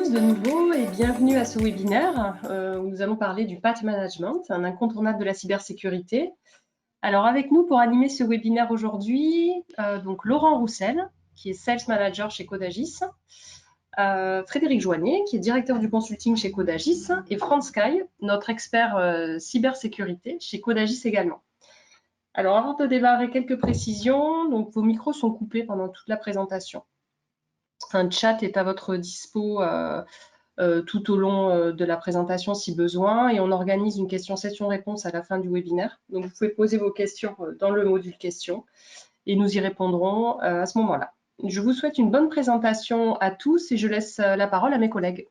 tous de nouveau et bienvenue à ce webinaire où nous allons parler du patch management, un incontournable de la cybersécurité. Alors avec nous pour animer ce webinaire aujourd'hui, donc Laurent Roussel, qui est Sales Manager chez Codagis, Frédéric Joignet, qui est directeur du consulting chez Codagis, et Franz Kay, notre expert cybersécurité chez Codagis également. Alors avant de démarrer, quelques précisions. Donc vos micros sont coupés pendant toute la présentation. Un chat est à votre dispo tout au long de la présentation si besoin, et on organise une question-session-réponse à la fin du webinaire. Donc vous pouvez poser vos questions dans le module questions et nous y répondrons à ce moment-là. Je vous souhaite une bonne présentation à tous et je laisse la parole à mes collègues.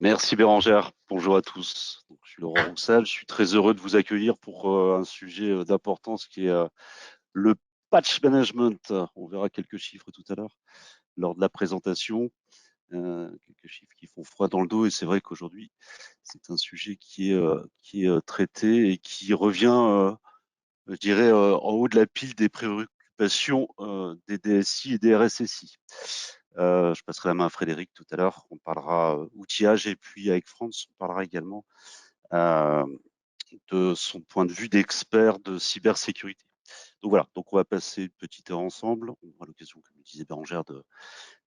Merci Bérangère, bonjour à tous. Donc, je suis Laurent Roussel, je suis très heureux de vous accueillir pour un sujet d'importance qui est le patch management. On verra quelques chiffres tout à l'heure lors de la présentation, quelques chiffres qui font froid dans le dos, et c'est vrai qu'aujourd'hui c'est un sujet qui est traité et qui revient, je dirais, en haut de la pile des préoccupations des DSI et des RSSI. Je passerai la main à Frédéric tout à l'heure. On parlera outillage, et puis avec Franz, on parlera également de son point de vue d'expert de cybersécurité. Donc voilà, donc on va passer une petite heure ensemble. On aura l'occasion, comme le disait Bérangère,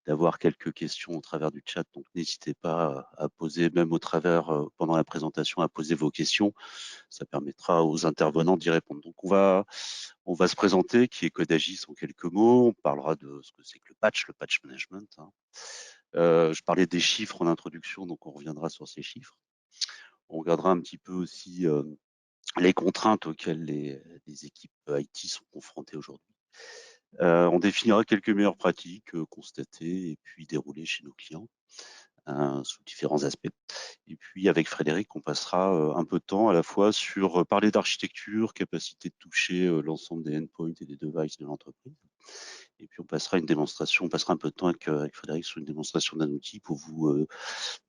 d'avoir quelques questions au travers du chat. Donc n'hésitez pas à poser, même au travers, pendant la présentation, à poser vos questions. Ça permettra aux intervenants d'y répondre. Donc on va se présenter, qui est Codagis en quelques mots. On parlera de ce que c'est que le patch management. Je parlais des chiffres en introduction, donc on reviendra sur ces chiffres. On regardera un petit peu aussi les contraintes auxquelles les équipes IT sont confrontées aujourd'hui. On définira quelques meilleures pratiques constatées et puis déroulées chez nos clients sous différents aspects. Et puis avec Frédéric, on passera un peu de temps à la fois sur parler d'architecture, capacité de toucher l'ensemble des endpoints et des devices de l'entreprise. Et puis on passera un peu de temps avec Frédéric sur une démonstration d'un outil pour vous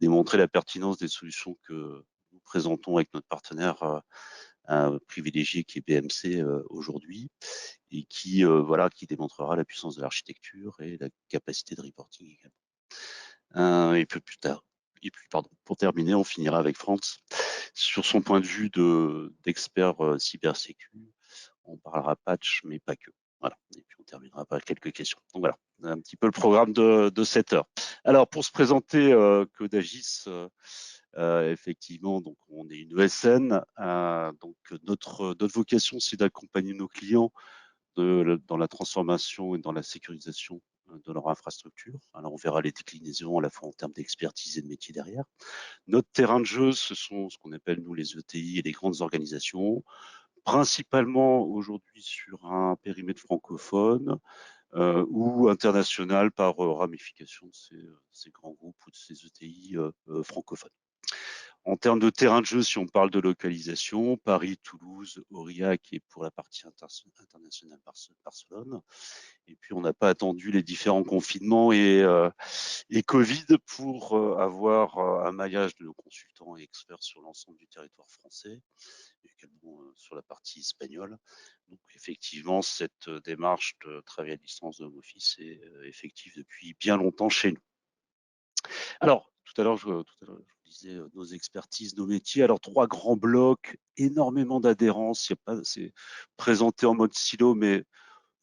démontrer la pertinence des solutions que nous présentons avec notre partenaire privilégié qui est BMC aujourd'hui, et qui démontrera la puissance de l'architecture et la capacité de reporting également. Et puis plus tard, pour terminer, on finira avec Franz sur son point de vue d'expert cybersécu. On parlera patch, mais pas que. Voilà. Et puis on terminera par quelques questions. Donc voilà, un petit peu le programme de cette heure. Alors pour se présenter, Codagis, effectivement, donc on est une ESN. Donc notre vocation, c'est d'accompagner nos clients dans la transformation et dans la sécurisation de leur infrastructure. Alors on verra les déclinaisons à la fois en termes d'expertise et de métier derrière. Notre terrain de jeu, ce sont ce qu'on appelle nous les ETI et les grandes organisations, principalement aujourd'hui sur un périmètre francophone ou international par ramification de ces grands groupes ou de ces ETI francophones. En termes de terrain de jeu, si on parle de localisation, Paris, Toulouse, Aurillac, et pour la partie internationale, Barcelone. Et puis on n'a pas attendu les différents confinements et Covid pour avoir un maillage de nos consultants et experts sur l'ensemble du territoire français, et également sur la partie espagnole. Donc effectivement, cette démarche de travail à distance de home office est effective depuis bien longtemps chez nous. Alors, tout à l'heure, je vous disais nos expertises, nos métiers. Alors, 3 grands blocs, énormément d'adhérence. C'est présenté en mode silo, mais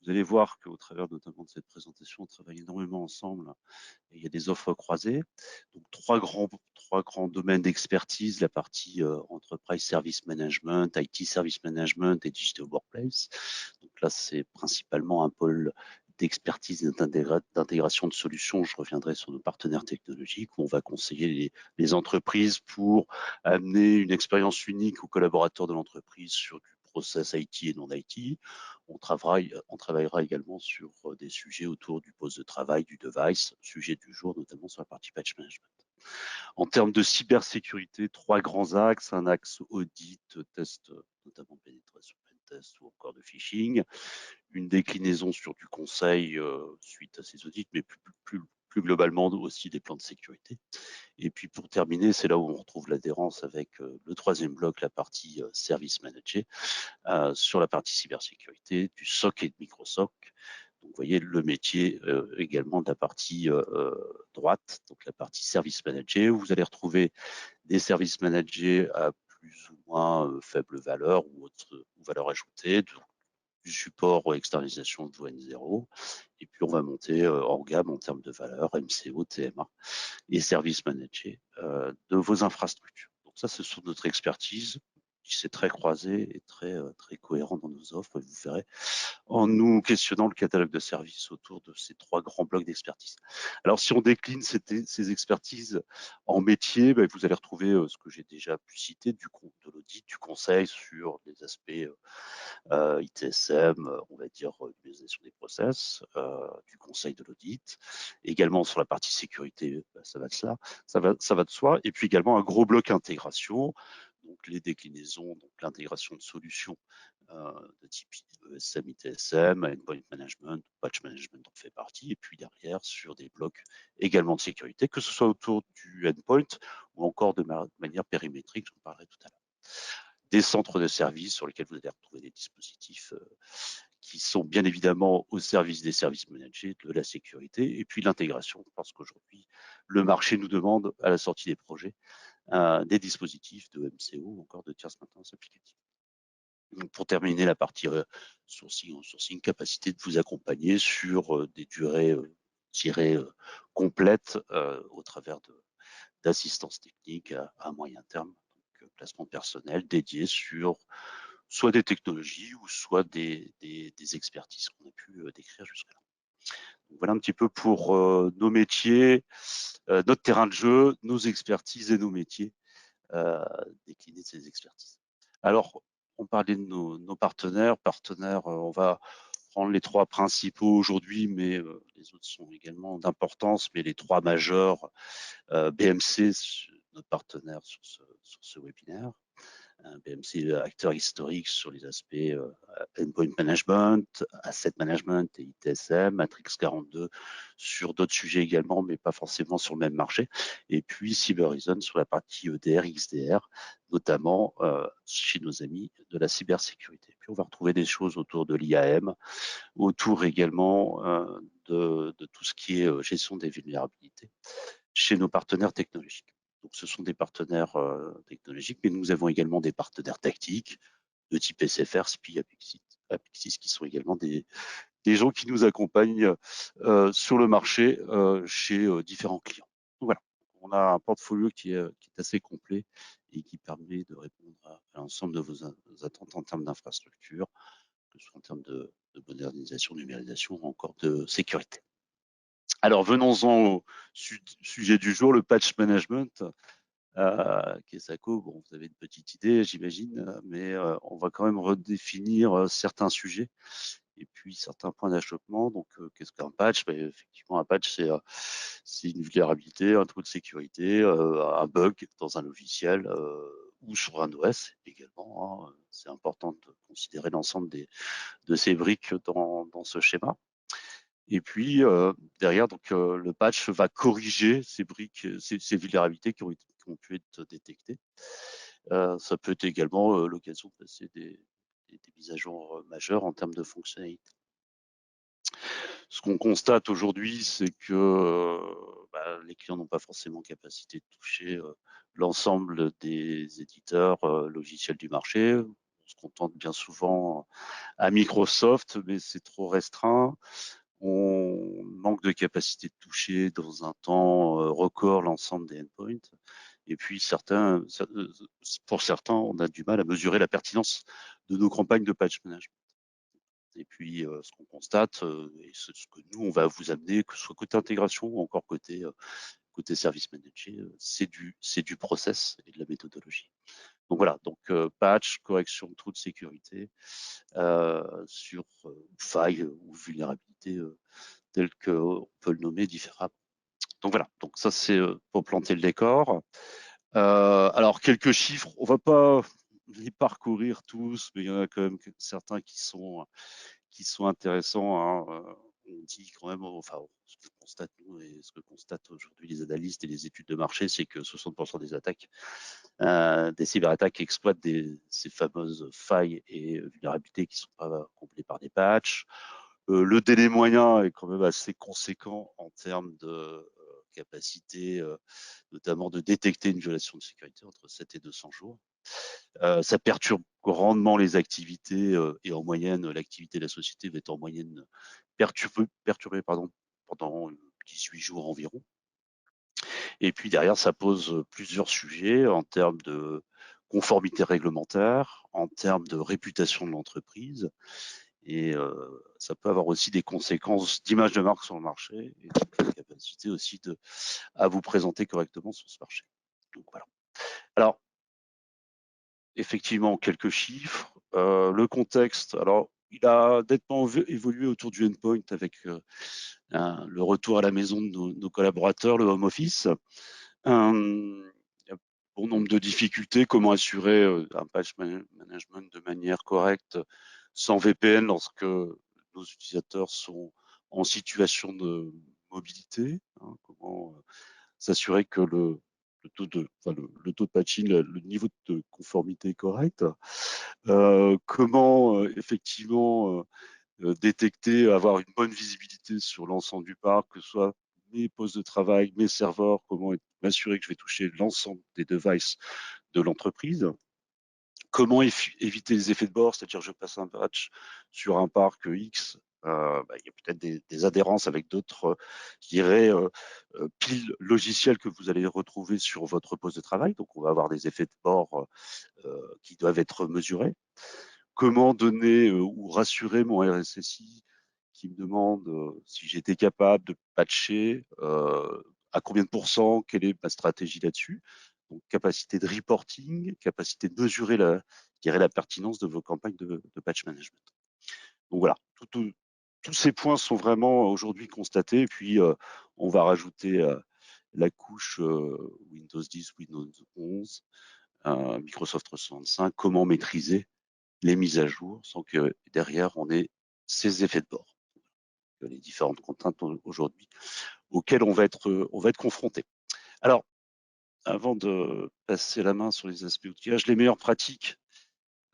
vous allez voir qu'au travers notamment de cette présentation, on travaille énormément ensemble et il y a des offres croisées. Donc, trois grands domaines d'expertise, la partie Enterprise Service Management, IT Service Management et Digital Workplace. Donc là, c'est principalement un pôle d'expertise et d'intégration de solutions. Je reviendrai sur nos partenaires technologiques où on va conseiller les entreprises pour amener une expérience unique aux collaborateurs de l'entreprise sur du process IT et non IT. On travaillera également sur des sujets autour du poste de travail, du device, sujet du jour, notamment sur la partie patch management. En termes de cybersécurité, 3 grands axes, un axe audit, test, notamment pénétration, test ou encore de phishing, une déclinaison sur du conseil suite à ces audits, mais plus globalement aussi des plans de sécurité. Et puis pour terminer, c'est là où on retrouve l'adhérence avec le 3e bloc, la partie service manager, sur la partie cybersécurité, du SOC et de MicroSOC. Donc, vous voyez le métier également de la partie droite, donc la partie service manager, où vous allez retrouver des services managés à plus ou moins faible valeur ou autre ou valeur ajoutée, du support ou externalisation de N0. Et puis, on va monter en gamme en termes de valeur, MCO, TMA et services managés de vos infrastructures. Donc ça, ce sont notre expertise qui s'est très croisée et très cohérent dans nos offres. Vous verrez en nous questionnant le catalogue de services autour de ces 3 grands blocs d'expertise. Alors, si on décline ces expertises en métier, vous allez retrouver ce que j'ai déjà pu citer, de l'audit, du conseil sur les aspects ITSM, on va dire l'utilisation des process, du conseil de l'audit. Également sur la partie sécurité, ça va de cela, ça va de soi. Et puis également un gros bloc intégration, donc les déclinaisons, donc l'intégration de solutions de type ESM, ITSM, endpoint management, patch management en fait partie, et puis derrière sur des blocs également de sécurité, que ce soit autour du endpoint ou encore de manière périmétrique, j'en parlerai tout à l'heure. Des centres de services sur lesquels vous allez retrouver des dispositifs qui sont bien évidemment au service des services managés, de la sécurité, et puis l'intégration, parce qu'aujourd'hui, le marché nous demande, à la sortie des projets, des dispositifs de MCO ou encore de tierce maintenance applicative. Donc, pour terminer la partie sourcing, capacité de vous accompagner sur des durées complètes au travers d'assistance technique à moyen terme, donc placement personnel dédié sur soit des technologies ou soit des expertises qu'on a pu décrire jusque-là. Voilà un petit peu pour nos métiers, notre terrain de jeu, nos expertises et nos métiers déclinés de ces expertises. Alors, on parlait de nos partenaires. On va prendre les 3 principaux aujourd'hui, mais les autres sont également d'importance, mais les 3 majeurs, BMC, notre partenaire sur ce webinaire. BMC, acteur historique sur les aspects endpoint management, asset management et ITSM, Matrix 42 sur d'autres sujets également, mais pas forcément sur le même marché. Et puis Cybereason sur la partie EDR, XDR, notamment chez nos amis de la cybersécurité. Puis on va retrouver des choses autour de l'IAM, autour également de tout ce qui est gestion des vulnérabilités chez nos partenaires technologiques. Donc, ce sont des partenaires technologiques, mais nous avons également des partenaires tactiques de type SFR, SPI, Apexis, qui sont également des gens qui nous accompagnent sur le marché chez différents clients. Donc, voilà, on a un portfolio qui est assez complet et qui permet de répondre à l'ensemble de vos attentes en termes d'infrastructure, que ce soit en termes de modernisation, numérisation ou encore de sécurité. Alors, venons-en au sujet du jour, le patch management. Kesako, bon, vous avez une petite idée, j'imagine, mais on va quand même redéfinir certains sujets et puis certains points d'achoppement. Donc, qu'est-ce qu'un patch? Effectivement, un patch, c'est une vulnérabilité, un trou de sécurité, un bug dans un logiciel ou sur un OS également. Hein. C'est important de considérer l'ensemble de ces briques dans ce schéma. Et puis derrière, donc le patch va corriger ces briques, ces vulnérabilités qui ont pu être détectées. Ça peut être également l'occasion de passer des mises à jour majeures en termes de fonctionnalité. Ce qu'on constate aujourd'hui, c'est que les clients n'ont pas forcément capacité de toucher l'ensemble des éditeurs logiciels du marché. On se contente bien souvent à Microsoft, mais c'est trop restreint. On manque de capacité de toucher dans un temps record l'ensemble des endpoints. Et puis pour certains, on a du mal à mesurer la pertinence de nos campagnes de patch management. Et puis ce qu'on constate, et ce que nous, on va vous amener, que ce soit côté intégration ou encore côté service manager, c'est du process et de la méthodologie. Donc voilà, donc patch, correction de trous de sécurité sur failles ou vulnérabilités tel qu'on peut le nommer différemment. Donc voilà, donc ça c'est pour planter le décor. Alors quelques chiffres, on va pas les parcourir tous, mais il y en a quand même certains qui sont intéressants. Hein. On dit quand même, enfin, ce que constate nous et ce que constatent aujourd'hui les analystes et les études de marché, c'est que 60% des attaques, des cyberattaques exploitent ces fameuses failles et vulnérabilités qui ne sont pas comblées par des patchs. Le délai moyen est quand même assez conséquent en termes de capacité, notamment de détecter une violation de sécurité, entre 7 et 200 jours. Ça perturbe grandement les activités et en moyenne, l'activité de la société va être en moyenne perturbée pendant 18 jours environ. Et puis derrière, ça pose plusieurs sujets en termes de conformité réglementaire, en termes de réputation de l'entreprise, et ça peut avoir aussi des conséquences d'image de marque sur le marché et de capacité aussi à vous présenter correctement sur ce marché. Donc voilà. Alors, effectivement, quelques chiffres. Le contexte, alors, il a nettement évolué autour du endpoint avec le retour à la maison de nos collaborateurs, le home office. Il y a bon nombre de difficultés. Comment assurer un patch management de manière correcte sans VPN lorsque nos utilisateurs sont en situation de mobilité, hein, comment s'assurer que le taux de patching, le niveau de conformité est correct. Comment effectivement détecter, avoir une bonne visibilité sur l'ensemble du parc, que ce soit mes postes de travail, mes serveurs, comment m'assurer que je vais toucher l'ensemble des devices de l'entreprise. Comment éviter les effets de bord, c'est-à-dire je passe un patch sur un parc X, il y a peut-être des adhérences avec d'autres, je dirais, piles logicielles que vous allez retrouver sur votre poste de travail. Donc, on va avoir des effets de bord qui doivent être mesurés. Comment donner ou rassurer mon RSSI qui me demande si j'étais capable de patcher, à combien de pourcents, quelle est ma stratégie là-dessus. Donc, capacité de reporting, capacité de mesurer la pertinence de vos campagnes de patch management. Donc voilà, tous ces points sont vraiment aujourd'hui constatés. Et puis, on va rajouter la couche Windows 10, Windows 11, Microsoft 365, comment maîtriser les mises à jour sans que derrière on ait ces effets de bord, les différentes contraintes aujourd'hui auxquelles on va être confronté. Alors, avant de passer la main sur les aspects outillage, les meilleures pratiques,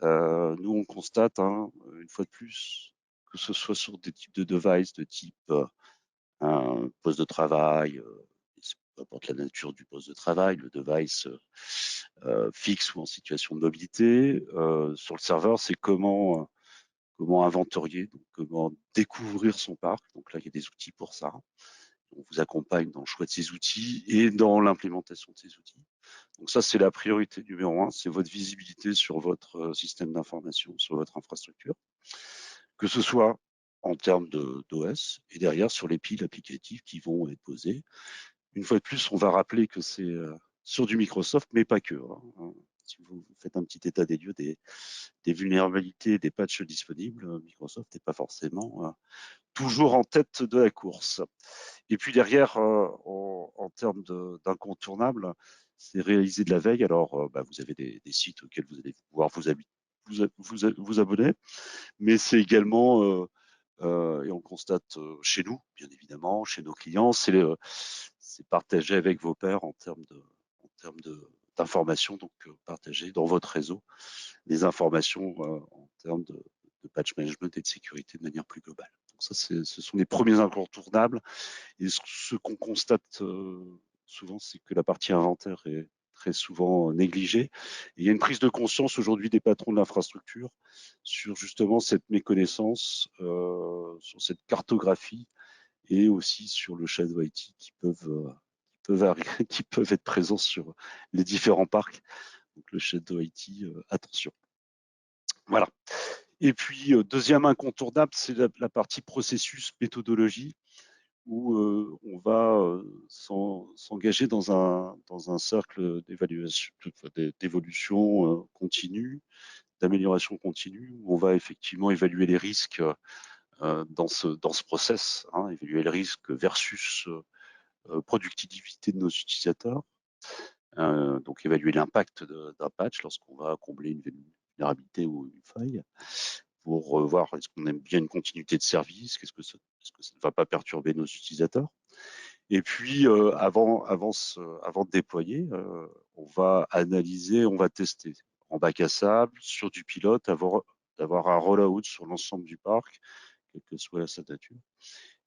nous on constate, hein, une fois de plus, que ce soit sur des types de devices de type un poste de travail, peu importe la nature du poste de travail, le device fixe ou en situation de mobilité, sur le serveur, c'est comment inventorier, donc comment découvrir son parc. Donc là, il y a des outils pour ça. On vous accompagne dans le choix de ces outils et dans l'implémentation de ces outils. Donc ça, c'est la priorité numéro un, c'est votre visibilité sur votre système d'information, sur votre infrastructure, que ce soit en termes d'OS et derrière sur les piles applicatives qui vont être posées. Une fois de plus, on va rappeler que c'est sur du Microsoft, mais pas que. Hein. Si vous faites un petit état des lieux des vulnérabilités, des patchs disponibles, Microsoft n'est pas forcément toujours en tête de la course. Et puis derrière, en termes d'incontournables, c'est réaliser de la veille. Alors, vous avez des sites auxquels vous allez pouvoir vous abonner, mais c'est également, et on constate chez nous, bien évidemment, chez nos clients, c'est partager avec vos pairs en termes d'informations, donc partager dans votre réseau les informations en termes de patch management et de sécurité de manière plus globale. Donc ça, ce sont les premiers incontournables. Et ce qu'on constate souvent, c'est que la partie inventaire est très souvent négligée. Et il y a une prise de conscience aujourd'hui des patrons de l'infrastructure sur justement cette méconnaissance, sur cette cartographie et aussi sur le shadow IT qui qui peuvent être présents sur les différents parcs. Donc le shadow IT, attention. Voilà. Et puis, deuxième incontournable, c'est la partie processus, méthodologie, où on va s'engager dans un cercle d'évolution continue, d'amélioration continue, où on va effectivement évaluer les risques dans ce process, hein, évaluer le risque versus productivité de nos utilisateurs, donc évaluer l'impact d'un patch lorsqu'on va combler une vulnérabilité ou une faille, pour voir est-ce qu'on aime bien une continuité de service, est-ce que ça ne va pas perturber nos utilisateurs. Et puis, avant de déployer, on va analyser, on va tester en bac à sable, sur du pilote, d'avoir un rollout sur l'ensemble du parc, quelle que soit sa nature.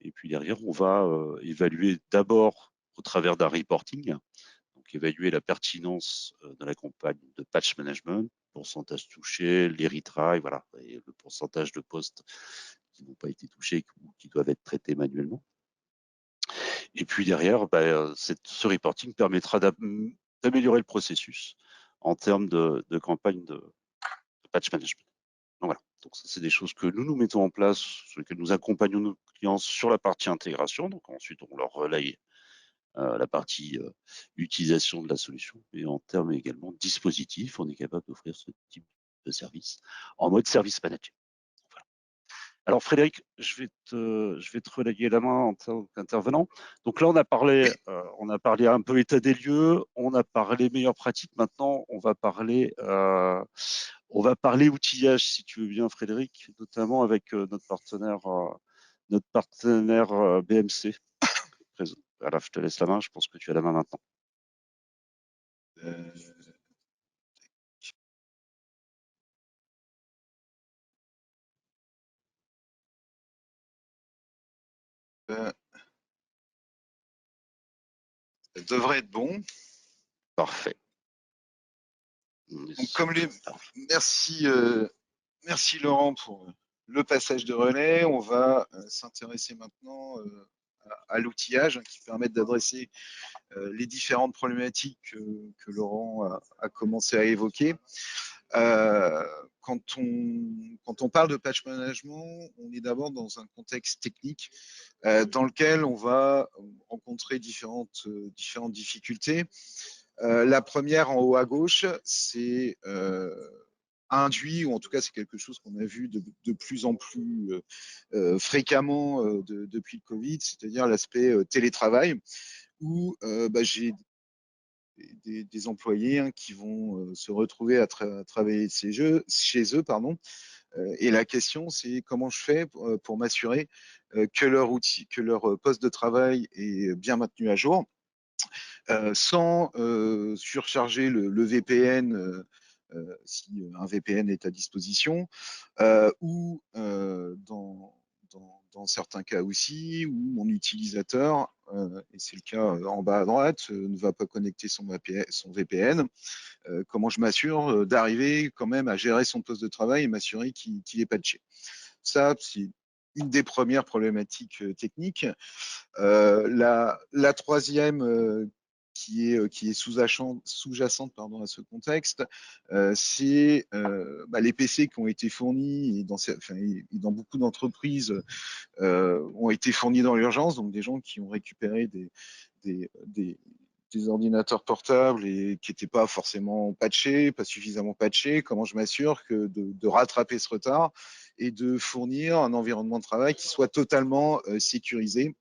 Et puis derrière, on va évaluer d'abord au travers d'un reporting, donc évaluer la pertinence de la campagne de patch management, pourcentage touché, les retries, voilà, et le pourcentage de postes qui n'ont pas été touchés ou qui doivent être traités manuellement. Et puis derrière, ce reporting permettra d'améliorer le processus en termes de campagne de patch management. Donc voilà, donc ça c'est des choses que nous mettons en place, sur lesquelles nous accompagnons nos clients sur la partie intégration. Donc ensuite, on leur relaye la partie utilisation de la solution. Et en termes également dispositif, on est capable d'offrir ce type de service en mode service manager. Voilà. Alors Frédéric, je vais te relayer la main en tant qu'intervenant. Donc là, on a parlé un peu état des lieux, on a parlé meilleures pratiques. Maintenant, on va parler outillage, si tu veux bien, Frédéric, notamment avec notre partenaire BMC. Voilà, je te laisse la main, je pense que tu as la main maintenant. Ça devrait être bon. Parfait. Donc, merci Laurent pour le passage de relais. On va s'intéresser maintenant à l'outillage qui permet d'adresser les différentes problématiques que Laurent a commencé à évoquer. Quand on parle de patch management, on est d'abord dans un contexte technique dans lequel on va rencontrer différentes difficultés. La première en haut à gauche, c'est induit, ou en tout cas c'est quelque chose qu'on a vu de plus en plus fréquemment depuis le Covid, c'est-à-dire l'aspect télétravail, où j'ai des employés qui vont se retrouver à travailler chez eux. Et la question, c'est comment je fais pour m'assurer que leur poste de travail est bien maintenu à jour, sans surcharger le VPN si un VPN est à disposition, ou dans certains cas aussi, où mon utilisateur, et c'est le cas en bas à droite, ne va pas connecter son VPN. Comment je m'assure d'arriver quand même à gérer son poste de travail et m'assurer qu'il est patché. Ça, c'est une des premières problématiques techniques. La troisième qui est sous-jacente à ce contexte, c'est les PC qui ont été fournis et dans beaucoup d'entreprises ont été fournis dans l'urgence, donc des gens qui ont récupéré des ordinateurs portables et qui n'étaient pas forcément patchés, pas suffisamment patchés. Comment je m'assure de rattraper ce retard et de fournir un environnement de travail qui soit totalement sécurisé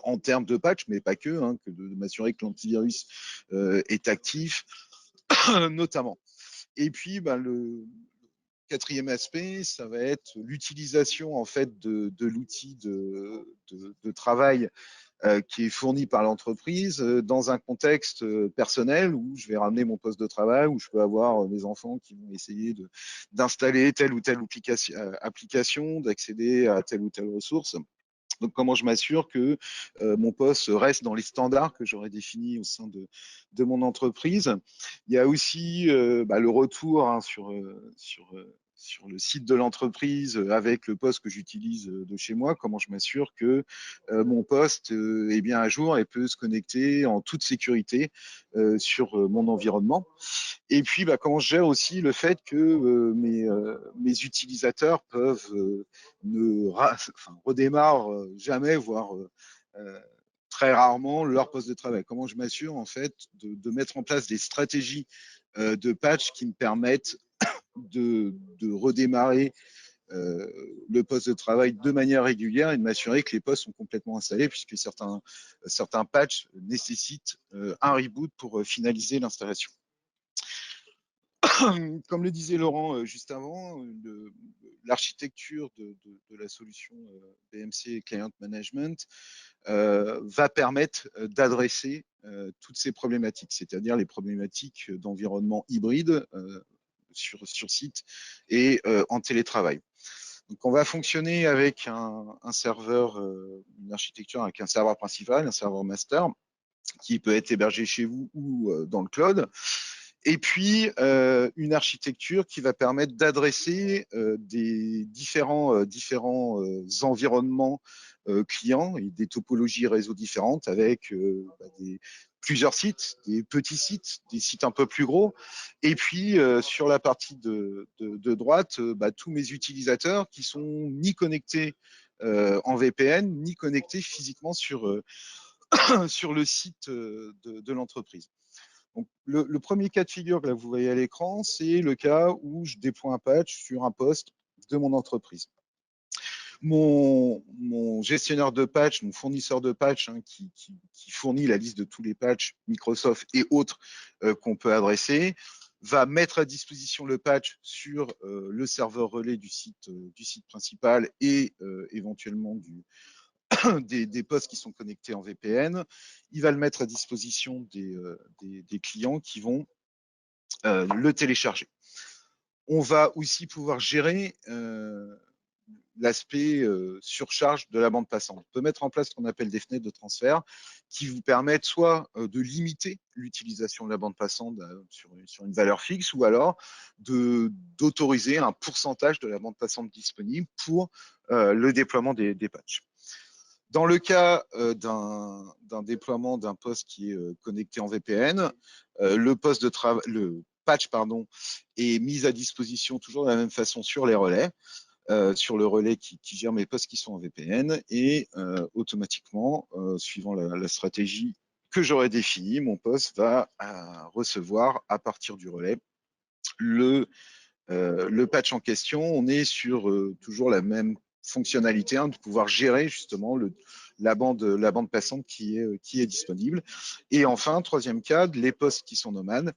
en termes de patch, mais pas que de m'assurer que l'antivirus est actif, notamment. Et puis, le quatrième aspect, ça va être l'utilisation en fait de l'outil de travail qui est fourni par l'entreprise dans un contexte personnel où je vais ramener mon poste de travail, où je peux avoir mes enfants qui vont essayer d'installer telle ou telle application, d'accéder à telle ou telle ressource. Donc, comment je m'assure que mon poste reste dans les standards que j'aurais définis au sein de mon entreprise. Il y a aussi le retour sur le site de l'entreprise avec le poste que j'utilise de chez moi. Comment je m'assure que mon poste est bien à jour et peut se connecter en toute sécurité sur mon environnement. Et puis, comment je gère aussi le fait que mes utilisateurs peuvent ne redémarrent jamais, voire très rarement leur poste de travail. Comment je m'assure en fait de mettre en place des stratégies de patch qui me permettent de redémarrer le poste de travail de manière régulière et de m'assurer que les postes sont complètement installés, puisque certains patchs nécessitent un reboot pour finaliser l'installation. Comme le disait Laurent juste avant, l'architecture de la solution BMC Client Management va permettre d'adresser toutes ces problématiques, c'est-à-dire les problématiques d'environnement hybride sur site et en télétravail. Donc, on va fonctionner avec un serveur, une architecture avec un serveur principal, un serveur master, qui peut être hébergé chez vous ou dans le cloud. Et puis, une architecture qui va permettre d'adresser des différents environnements clients et des topologies réseau différentes avec plusieurs sites, des petits sites, des sites un peu plus gros. Et puis, sur la partie de droite, tous mes utilisateurs qui sont ni connectés en VPN, ni connectés physiquement sur le site de l'entreprise. Donc, le premier cas de figure que là, vous voyez à l'écran, c'est le cas où je déploie un patch sur un poste de mon entreprise. Mon gestionnaire de patch, mon fournisseur de patch, hein, qui fournit la liste de tous les patchs Microsoft et autres qu'on peut adresser, va mettre à disposition le patch sur le serveur relais du site principal et éventuellement des postes qui sont connectés en VPN. Il va le mettre à disposition des clients qui vont le télécharger. On va aussi pouvoir gérer l'aspect surcharge de la bande passante. On peut mettre en place ce qu'on appelle des fenêtres de transfert qui vous permettent soit de limiter l'utilisation de la bande passante sur une valeur fixe, ou alors d'autoriser un pourcentage de la bande passante disponible pour le déploiement des patchs. Dans le cas d'un déploiement d'un poste qui est connecté en VPN, le patch est mis à disposition toujours de la même façon sur les relais, sur le relais qui gère mes postes qui sont en VPN, et automatiquement, suivant la stratégie que j'aurais définie, mon poste va recevoir à partir du relais le patch en question. On est sur toujours la même fonctionnalité, hein, de pouvoir gérer justement la bande passante qui est disponible. Et enfin, troisième cas, les postes qui sont nomades.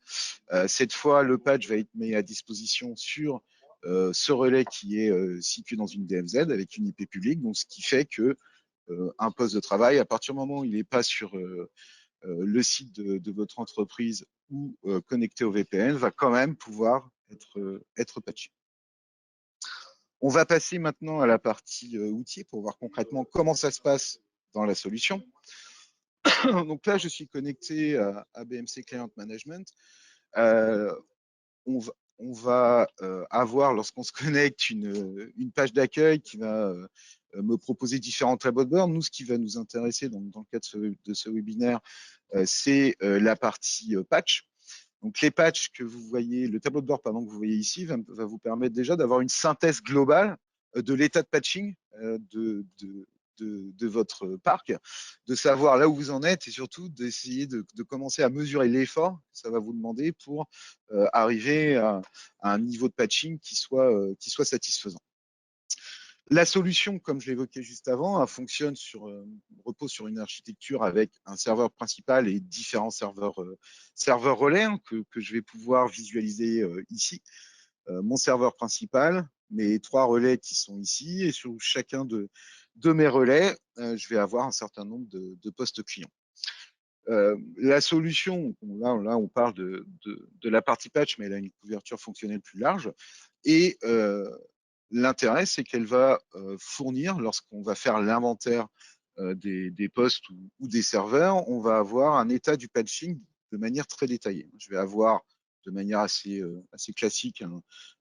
Cette fois, le patch va être mis à disposition sur ce relais qui est situé dans une DMZ avec une IP publique, donc ce qui fait que un poste de travail, à partir du moment où il n'est pas sur le site de votre entreprise ou connecté au VPN, va quand même pouvoir être patché. On va passer maintenant à la partie outils pour voir concrètement comment ça se passe dans la solution. Donc là, je suis connecté à BMC Client Management. On va avoir, lorsqu'on se connecte, une page d'accueil qui va me proposer différents tableaux de bord. Nous, ce qui va nous intéresser dans le cadre de ce webinaire, c'est la partie patch. Donc les patchs que vous voyez, le tableau de bord que vous voyez ici va vous permettre déjà d'avoir une synthèse globale de l'état de patching de votre parc, de savoir là où vous en êtes et surtout d'essayer de commencer à mesurer l'effort que ça va vous demander pour arriver à un niveau de patching qui soit satisfaisant. La solution, comme je l'évoquais juste avant, repose sur une architecture avec un serveur principal et différents serveurs relais, hein, que je vais pouvoir visualiser ici. Mon serveur principal, mes 3 relais qui sont ici, et sur chacun de mes relais, je vais avoir un certain nombre de postes clients. La solution, là on parle de la partie patch, mais elle a une couverture fonctionnelle plus large. Et l'intérêt, c'est qu'elle va fournir, lorsqu'on va faire l'inventaire des postes ou des serveurs, on va avoir un état du patching de manière très détaillée. Je vais avoir de manière assez classique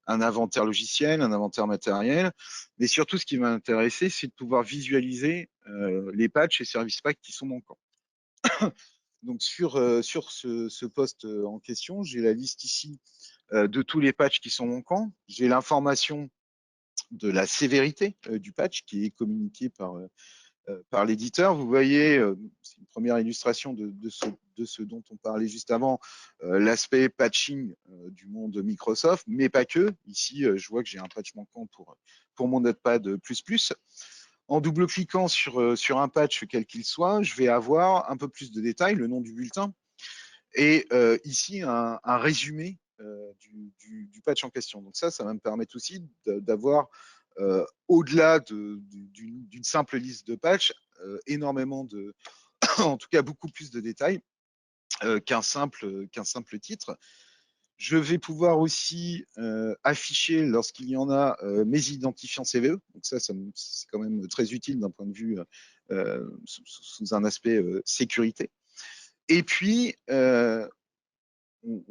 un inventaire logiciel, un inventaire matériel, mais surtout ce qui va m'intéresser, c'est de pouvoir visualiser les patchs et service packs qui sont manquants. Donc sur ce poste en question, j'ai la liste ici de tous les patchs qui sont manquants. J'ai l'information de la sévérité du patch qui est communiquée par l'éditeur. Vous voyez, c'est une première illustration de ce dont on parlait juste avant, l'aspect patching du monde Microsoft, mais pas que. Ici, je vois que j'ai un patch manquant pour mon Notepad++. En double-cliquant sur un patch quel qu'il soit, je vais avoir un peu plus de détails, le nom du bulletin, et ici un résumé du patch en question. Donc ça va me permettre aussi d'avoir, au-delà d'une simple liste de patchs, énormément en tout cas beaucoup plus de détails qu'un simple titre. Je vais pouvoir aussi afficher, lorsqu'il y en a, mes identifiants CVE. Donc ça c'est quand même très utile d'un point de vue sous un aspect sécurité. Et puis, on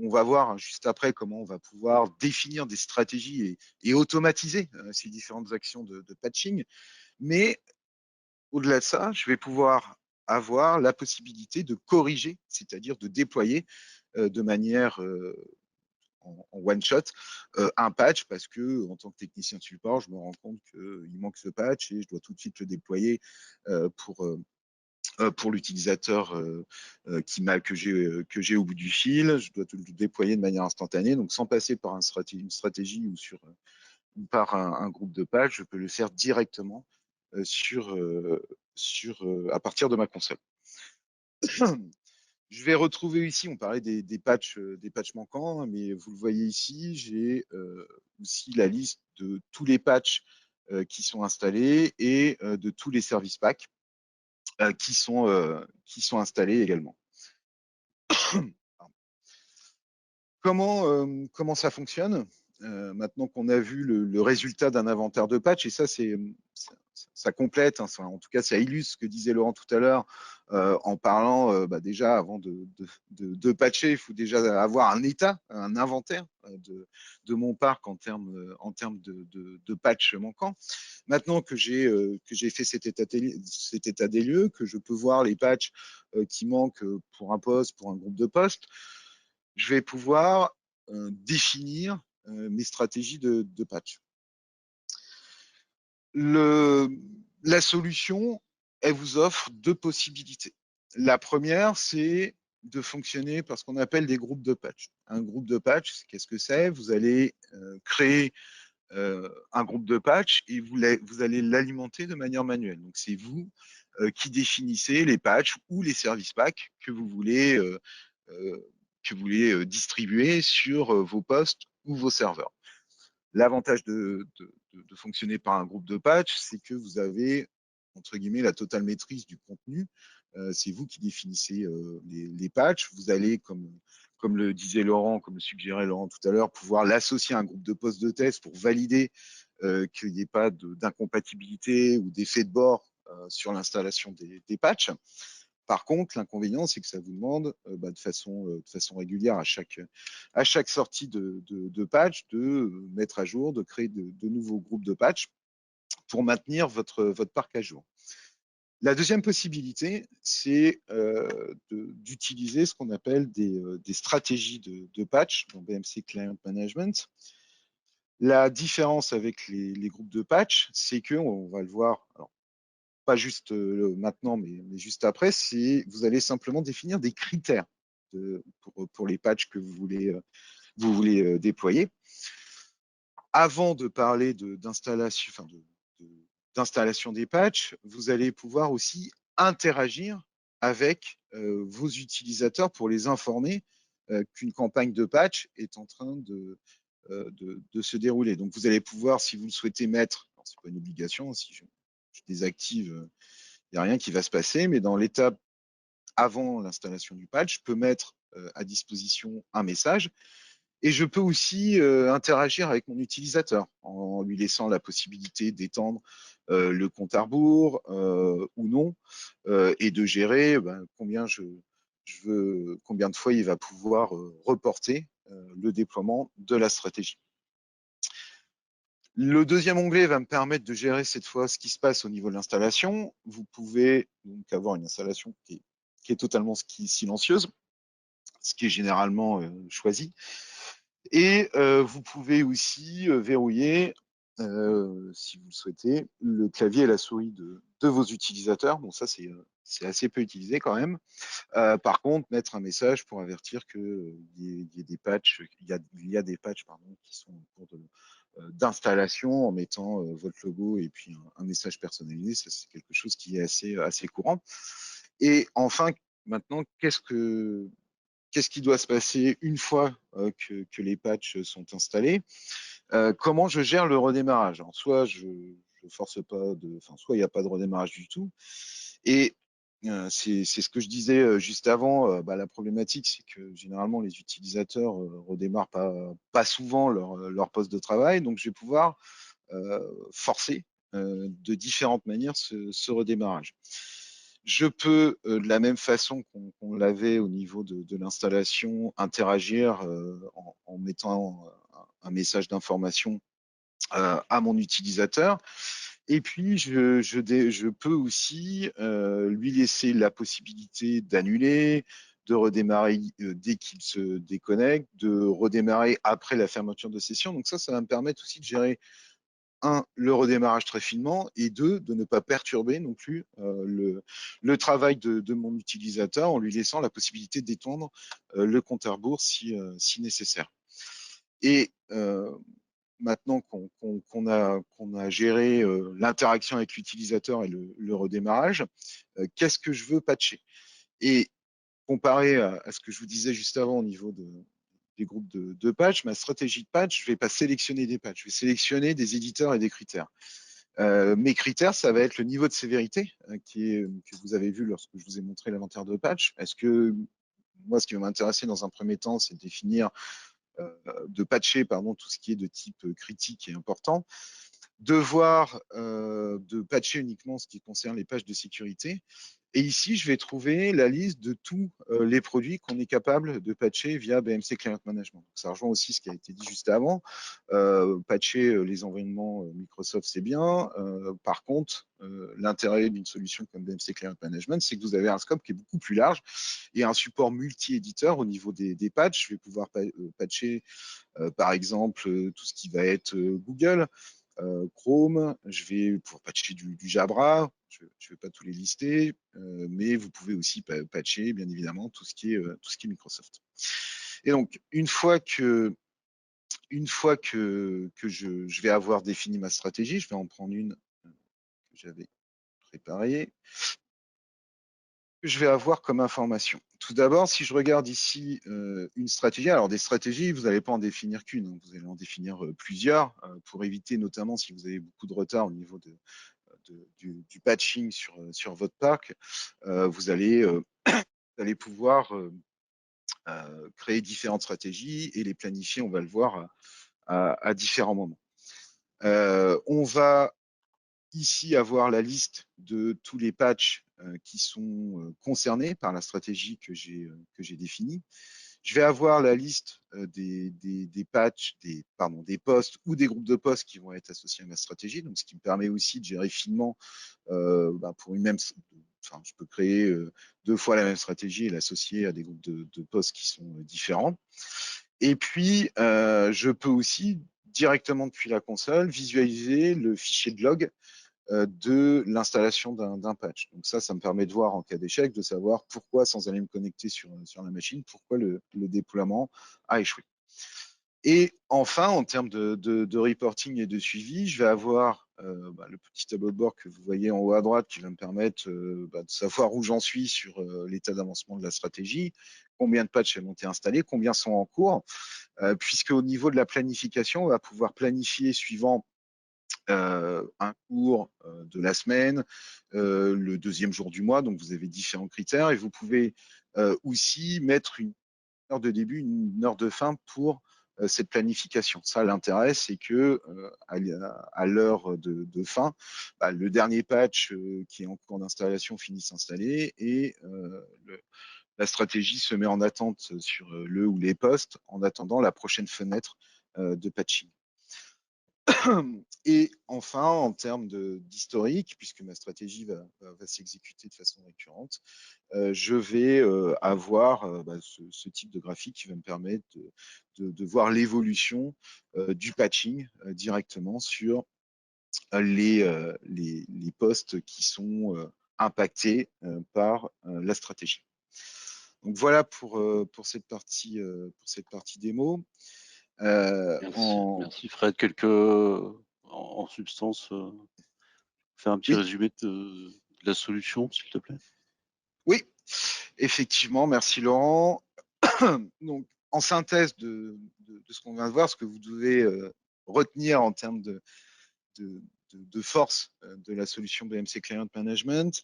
va voir juste après comment on va pouvoir définir des stratégies et automatiser ces différentes actions de patching. Mais au-delà de ça, je vais pouvoir avoir la possibilité de corriger, c'est-à-dire de déployer de manière en one shot un patch, parce que en tant que technicien de support, je me rends compte qu'il manque ce patch et je dois tout de suite le déployer pour l'utilisateur que j'ai au bout du fil. Je dois tout le déployer de manière instantanée, donc sans passer par une stratégie ou par un groupe de patch, je peux le faire directement à partir de ma console. Je vais retrouver ici, on parlait des patchs manquants, mais vous le voyez ici, j'ai aussi la liste de tous les patchs qui sont installés et de tous les service packs qui sont installés également. Comment ça fonctionne maintenant qu'on a vu le résultat d'un inventaire de patch, et ça complète, hein, en tout cas ça illustre ce que disait Laurent tout à l'heure en parlant déjà avant de patcher, il faut déjà avoir un état, un inventaire de mon parc en termes de patch manquants. Maintenant que j'ai fait cet état des lieux, que je peux voir les patchs qui manquent pour un poste, pour un groupe de postes, je vais pouvoir définir mes stratégies de patch. La solution, elle vous offre deux possibilités. La première, c'est de fonctionner par ce qu'on appelle des groupes de patch. Un groupe de patch, qu'est-ce que c'est? Vous allez créer un groupe de patch et vous allez l'alimenter de manière manuelle. Donc, c'est vous qui définissez les patchs ou les service packs que vous voulez distribuer sur vos postes ou vos serveurs. L'avantage de fonctionner par un groupe de patch, c'est que vous avez, entre guillemets, la totale maîtrise du contenu. C'est vous qui définissez les patchs. Vous allez, comme le disait Laurent, comme le suggérait Laurent tout à l'heure, pouvoir l'associer à un groupe de postes de test pour valider qu'il n'y ait pas d'incompatibilité ou d'effet de bord sur l'installation des patchs. Par contre, l'inconvénient, c'est que ça vous demande de façon régulière à chaque sortie de patch de mettre à jour, de créer de nouveaux groupes de patch pour maintenir votre parc à jour. La deuxième possibilité, c'est d'utiliser ce qu'on appelle des stratégies de patch dans BMC Client Management. La différence avec les groupes de patch, c'est que, on va le voir, alors, pas juste maintenant, mais juste après, c'est vous allez simplement définir des critères pour les patchs que vous voulez déployer. Avant de parler d'installation des patchs, vous allez pouvoir aussi interagir avec vos utilisateurs pour les informer qu'une campagne de patch est en train de se dérouler. Donc, vous allez pouvoir, si vous le souhaitez mettre, ce n'est pas une obligation, si je désactive, il n'y a rien qui va se passer, mais dans l'étape avant l'installation du patch, je peux mettre à disposition un message et je peux aussi interagir avec mon utilisateur en lui laissant la possibilité d'étendre le compte à rebours ou non et de gérer combien de fois il va pouvoir reporter le déploiement de la stratégie. Le deuxième onglet va me permettre de gérer cette fois ce qui se passe au niveau de l'installation. Vous pouvez donc avoir une installation qui est totalement silencieuse, ce qui est généralement choisi. Et vous pouvez aussi verrouiller, si vous le souhaitez, le clavier et la souris de vos utilisateurs. Bon, ça, c'est assez peu utilisé quand même. Par contre, mettre un message pour avertir qu'il y a des patchs, qui sont en cours d'installation en mettant votre logo et puis un message personnalisé. Ça, c'est quelque chose qui est assez courant. Et enfin, maintenant, qu'est-ce qui doit se passer une fois que les patchs sont installés? Comment je gère le redémarrage? Alors, soit je force pas soit il n'y a pas de redémarrage du tout. Et c'est ce que je disais juste avant. La problématique, c'est que généralement, les utilisateurs redémarrent pas souvent leur poste de travail. Donc, je vais pouvoir forcer de différentes manières ce redémarrage. Je peux, de la même façon qu'on l'avait au niveau de l'installation, interagir en mettant un message d'information à mon utilisateur. Et puis, je peux aussi lui laisser la possibilité d'annuler, de redémarrer dès qu'il se déconnecte, de redémarrer après la fermeture de session. Donc ça va me permettre aussi de gérer, un, le redémarrage très finement, et deux, de ne pas perturber non plus le travail de mon utilisateur en lui laissant la possibilité d'étendre le compte à rebours si nécessaire. Et maintenant qu'on a géré l'interaction avec l'utilisateur et le redémarrage, qu'est-ce que je veux patcher? Et comparé à ce que je vous disais juste avant au niveau des groupes de patch, ma stratégie de patch, je ne vais pas sélectionner des patchs, je vais sélectionner des éditeurs et des critères. Mes critères, ça va être le niveau de sévérité que vous avez vu lorsque je vous ai montré l'inventaire de patch. Est-ce que moi, ce qui va m'intéresser dans un premier temps, c'est de définir de patcher tout ce qui est de type critique et important, de patcher uniquement ce qui concerne les pages de sécurité. Et ici, je vais trouver la liste de tous les produits qu'on est capable de patcher via BMC Client Management. Donc, ça rejoint aussi ce qui a été dit juste avant. Patcher les environnements Microsoft, c'est bien. Par contre, l'intérêt d'une solution comme BMC Client Management, c'est que vous avez un scope qui est beaucoup plus large et un support multi-éditeur au niveau des patchs. Je vais pouvoir patcher, par exemple, tout ce qui va être Google, Chrome, je vais pouvoir patcher du Jabra, je ne vais pas tous les lister, mais vous pouvez aussi patcher, bien évidemment, tout ce qui est Microsoft. Et donc, une fois que je vais avoir défini ma stratégie, je vais en prendre une que j'avais préparée, que je vais avoir comme information. Tout d'abord, si je regarde ici une stratégie, alors des stratégies, vous n'allez pas en définir qu'une, hein, vous allez en définir plusieurs pour éviter, notamment si vous avez beaucoup de retard au niveau du patching sur votre parc, vous allez pouvoir créer différentes stratégies et les planifier, on va le voir, à différents moments. On va ici avoir la liste de tous les patchs qui sont concernés par la stratégie que j'ai définie. Je vais avoir la liste des patchs, des postes ou des groupes de postes qui vont être associés à ma stratégie, donc ce qui me permet aussi de gérer finement pour une même. Enfin, je peux créer 2 fois la même stratégie et l'associer à des groupes de postes qui sont différents. Et puis, je peux aussi directement depuis la console visualiser le fichier de log de l'installation d'un patch. Donc ça me permet de voir en cas d'échec, de savoir pourquoi, sans aller me connecter sur la machine, pourquoi le déploiement a échoué. Et enfin, en termes de reporting et de suivi, je vais avoir le petit tableau de bord que vous voyez en haut à droite qui va me permettre de savoir où j'en suis sur l'état d'avancement de la stratégie, combien de patchs ont été installés, combien sont en cours, puisque au niveau de la planification, on va pouvoir planifier suivant un cours de la semaine, le deuxième jour du mois, donc vous avez différents critères et vous pouvez aussi mettre une heure de début, une heure de fin pour cette planification. Ça, l'intérêt, c'est que à l'heure de fin, le dernier patch qui est en cours d'installation finit s'installer et la stratégie se met en attente sur le ou les postes en attendant la prochaine fenêtre de patching. Et enfin, en termes d'historique, puisque ma stratégie va s'exécuter de façon récurrente, je vais avoir ce type de graphique qui va me permettre de voir l'évolution du patching directement sur les postes qui sont impactés par la stratégie. Donc voilà pour cette partie démo. Merci Fred. En substance, faire un petit résumé de la solution, s'il te plaît. Oui, effectivement, merci Laurent. Donc, en synthèse de ce qu'on vient de voir, ce que vous devez retenir en termes de force de la solution BMC Client Management.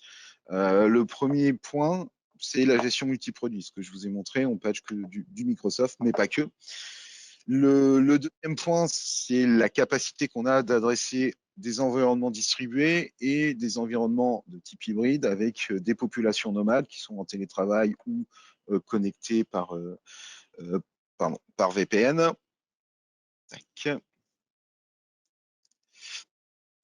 Le premier point, c'est la gestion multiproduit. Ce que je vous ai montré, on patch que du Microsoft, mais pas que. Le deuxième point, c'est la capacité qu'on a d'adresser des environnements distribués et des environnements de type hybride avec des populations nomades qui sont en télétravail ou connectées par VPN. Tac.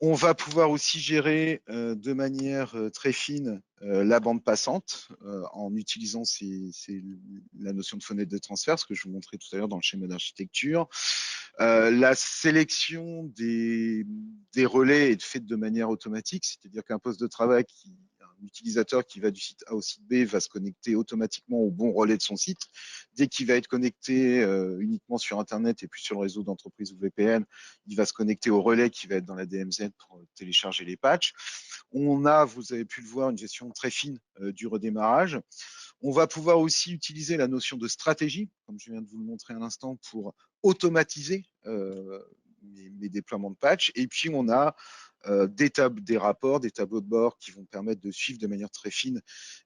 On va pouvoir aussi gérer de manière très fine la bande passante en utilisant la notion de fenêtre de transfert, ce que je vous montrais tout à l'heure dans le schéma d'architecture. La sélection des relais est faite de manière automatique, c'est-à-dire qu'un poste de travail, un utilisateur qui va du site A au site B va se connecter automatiquement au bon relais de son site. Dès qu'il va être connecté uniquement sur Internet et puis sur le réseau d'entreprise ou VPN, il va se connecter au relais qui va être dans la DMZ pour télécharger les patchs. On a, vous avez pu le voir, une gestion très fine du redémarrage. On va pouvoir aussi utiliser la notion de stratégie, comme je viens de vous le montrer à l'instant, pour automatiser mes déploiements de patch. Et puis, on a des rapports, des tableaux de bord qui vont permettre de suivre de manière très fine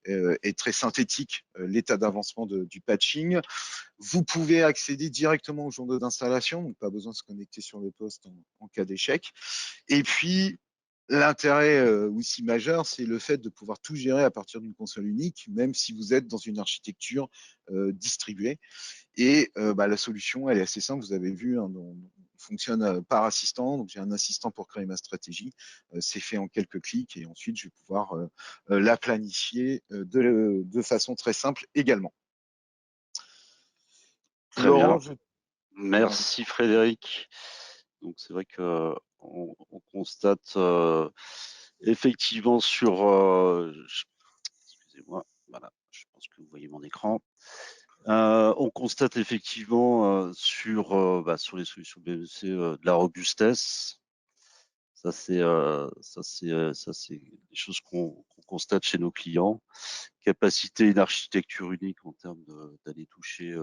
et très synthétique l'état d'avancement du patching. Vous pouvez accéder directement au journaux d'installation, donc pas besoin de se connecter sur le poste en cas d'échec. Et puis, l'intérêt aussi majeur, c'est le fait de pouvoir tout gérer à partir d'une console unique, même si vous êtes dans une architecture distribuée. Et la solution, elle est assez simple, vous avez vu, hein, on fonctionne par assistant. Donc, j'ai un assistant pour créer ma stratégie. C'est fait en quelques clics et ensuite, je vais pouvoir la planifier de façon très simple également. Très Laurent, bien. Merci Frédéric. Donc c'est vrai que on constate effectivement sur excusez-moi, voilà, je pense que vous voyez mon écran. On constate effectivement sur les solutions BMC de la robustesse. Ça c'est des choses qu'on constate chez nos clients. Capacité, une architecture unique en termes d'aller toucher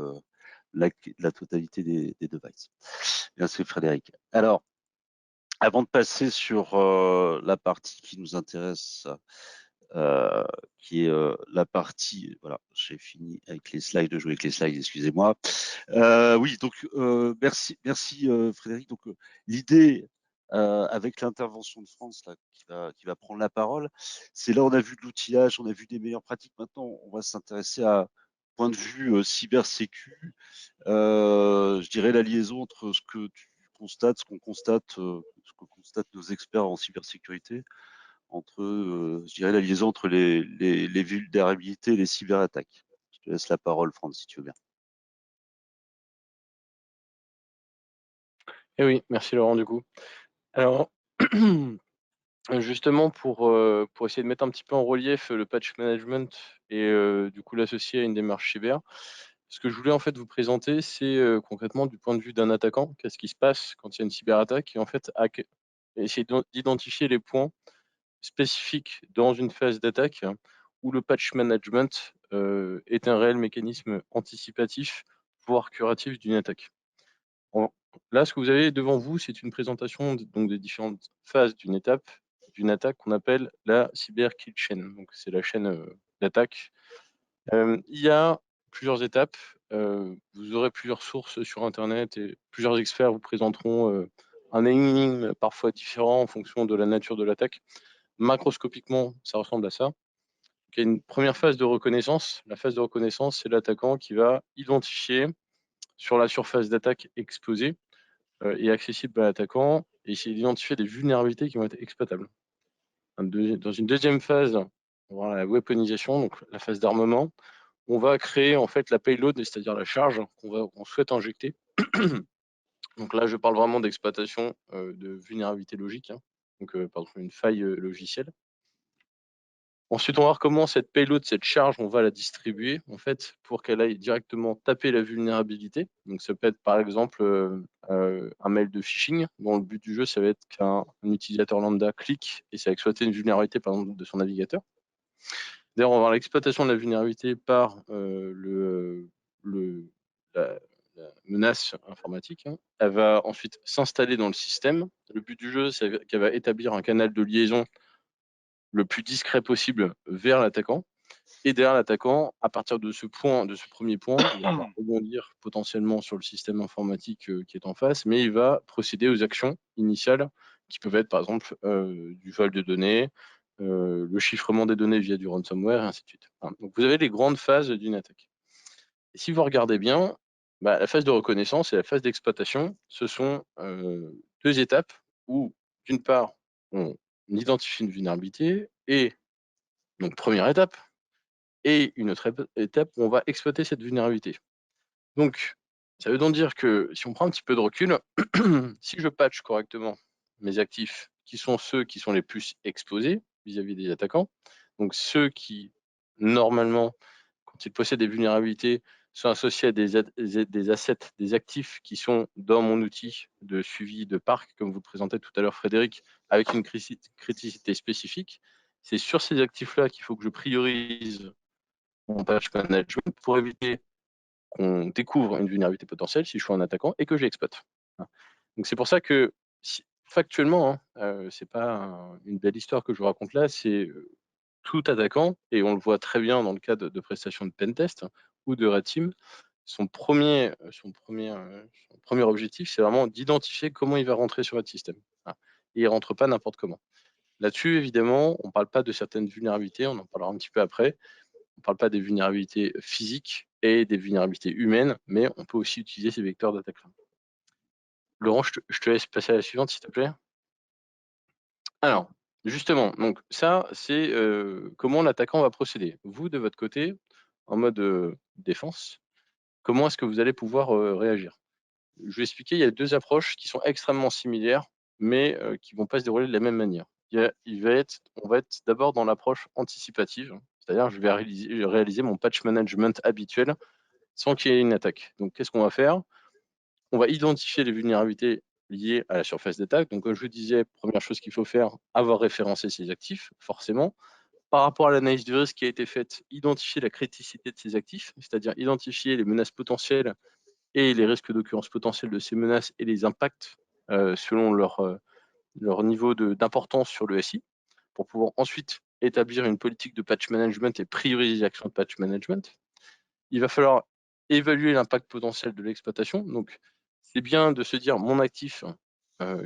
la totalité des devices. Merci Frédéric. Alors, avant de passer sur la partie qui nous intéresse, qui est la partie, voilà, j'ai fini avec les slides, de jouer avec les slides, excusez-moi. Oui, donc merci Frédéric. Donc l'idée avec l'intervention de France là, qui va prendre la parole, c'est là on a vu de l'outillage, on a vu des meilleures pratiques. Maintenant, on va s'intéresser à point de vue cybersécu, je dirais la liaison entre ce que tu constates, ce que constatent nos experts en cybersécurité, entre, je dirais la liaison entre les vulnérabilités et les cyberattaques. Je te laisse la parole, Franck, si tu veux bien. Eh oui, merci Laurent du coup. Alors, justement pour essayer de mettre un petit peu en relief le patch management et du coup l'associer à une démarche cyber, ce que je voulais en fait vous présenter, c'est concrètement du point de vue d'un attaquant, qu'est-ce qui se passe quand il y a une cyberattaque et en fait essayer d'identifier les points spécifiques dans une phase d'attaque où le patch management est un réel mécanisme anticipatif, voire curatif d'une attaque. Là, ce que vous avez devant vous, c'est une présentation donc des différentes phases d'une attaque qu'on appelle la cyber kill chain. Donc, c'est la chaîne d'attaque. Il y a plusieurs étapes. Vous aurez plusieurs sources sur Internet et plusieurs experts vous présenteront un naming parfois différent en fonction de la nature de l'attaque. Macroscopiquement, ça ressemble à ça. Il y a une première phase de reconnaissance. La phase de reconnaissance, c'est l'attaquant qui va identifier sur la surface d'attaque exposée et accessible à l'attaquant, et essayer d'identifier des vulnérabilités qui vont être exploitables. Dans une deuxième phase, on va avoir la weaponisation, donc la phase d'armement. On va créer en fait la payload, c'est-à-dire la charge qu'on souhaite injecter. Donc là, je parle vraiment d'exploitation de vulnérabilité logique, hein. Donc par exemple une faille logicielle. Ensuite, on va voir comment cette payload, cette charge, on va la distribuer en fait pour qu'elle aille directement taper la vulnérabilité. Donc ça peut être par exemple un mail de phishing dont le but du jeu, ça va être qu'un utilisateur lambda clique et ça va exploiter une vulnérabilité par exemple de son navigateur. D'ailleurs, on va voir l'exploitation de la vulnérabilité par menace informatique, hein, elle va ensuite s'installer dans le système. Le but du jeu, c'est qu'elle va établir un canal de liaison le plus discret possible vers l'attaquant. Et derrière l'attaquant, à partir de ce premier point, il va rebondir potentiellement sur le système informatique qui est en face, mais il va procéder aux actions initiales qui peuvent être par exemple du vol de données, le chiffrement des données via du ransomware, et ainsi de suite. Hein. Donc vous avez les grandes phases d'une attaque. Et si vous regardez bien, la phase de reconnaissance et la phase d'exploitation, ce sont deux étapes où, d'une part, on identifie une vulnérabilité et, donc première étape, et une autre étape où on va exploiter cette vulnérabilité. Donc, ça veut donc dire que si on prend un petit peu de recul, si je patch correctement mes actifs, qui sont ceux qui sont les plus exposés vis-à-vis des attaquants, donc ceux qui, normalement, quand ils possèdent des vulnérabilités, sont associés à des assets, des actifs qui sont dans mon outil de suivi de parc, comme vous le présentez tout à l'heure, Frédéric, avec une criticité spécifique. C'est sur ces actifs-là qu'il faut que je priorise mon patch management pour éviter qu'on découvre une vulnérabilité potentielle si je suis un attaquant et que j'exploite. Donc c'est pour ça que factuellement, c'est pas une belle histoire que je vous raconte là, c'est tout attaquant, et on le voit très bien dans le cadre de prestations de pentest ou de red team, son premier objectif, c'est vraiment d'identifier comment il va rentrer sur votre système. Et il rentre pas n'importe comment. Là-dessus, évidemment, on ne parle pas de certaines vulnérabilités, on en parlera un petit peu après. On ne parle pas des vulnérabilités physiques et des vulnérabilités humaines, mais on peut aussi utiliser ces vecteurs d'attaque-là. Laurent, je te laisse passer à la suivante, s'il te plaît. Alors, justement, donc ça, c'est comment l'attaquant va procéder. Vous, de votre côté, en mode défense, comment est-ce que vous allez pouvoir réagir? Je vais expliquer, il y a deux approches qui sont extrêmement similaires, mais qui ne vont pas se dérouler de la même manière. On va être d'abord dans l'approche anticipative, c'est-à-dire je vais réaliser mon patch management habituel sans qu'il y ait une attaque. Donc, qu'est-ce qu'on va faire? On va identifier les vulnérabilités liées à la surface d'attaque. Donc, comme je vous disais, première chose qu'il faut faire, avoir référencé ses actifs, forcément. Par rapport à l'analyse du risque qui a été faite, identifier la criticité de ces actifs, c'est-à-dire identifier les menaces potentielles et les risques d'occurrence potentiels de ces menaces et les impacts selon leur niveau d'importance sur le SI, pour pouvoir ensuite établir une politique de patch management et prioriser les actions de patch management. Il va falloir évaluer l'impact potentiel de l'exploitation. Donc, c'est bien de se dire, mon actif,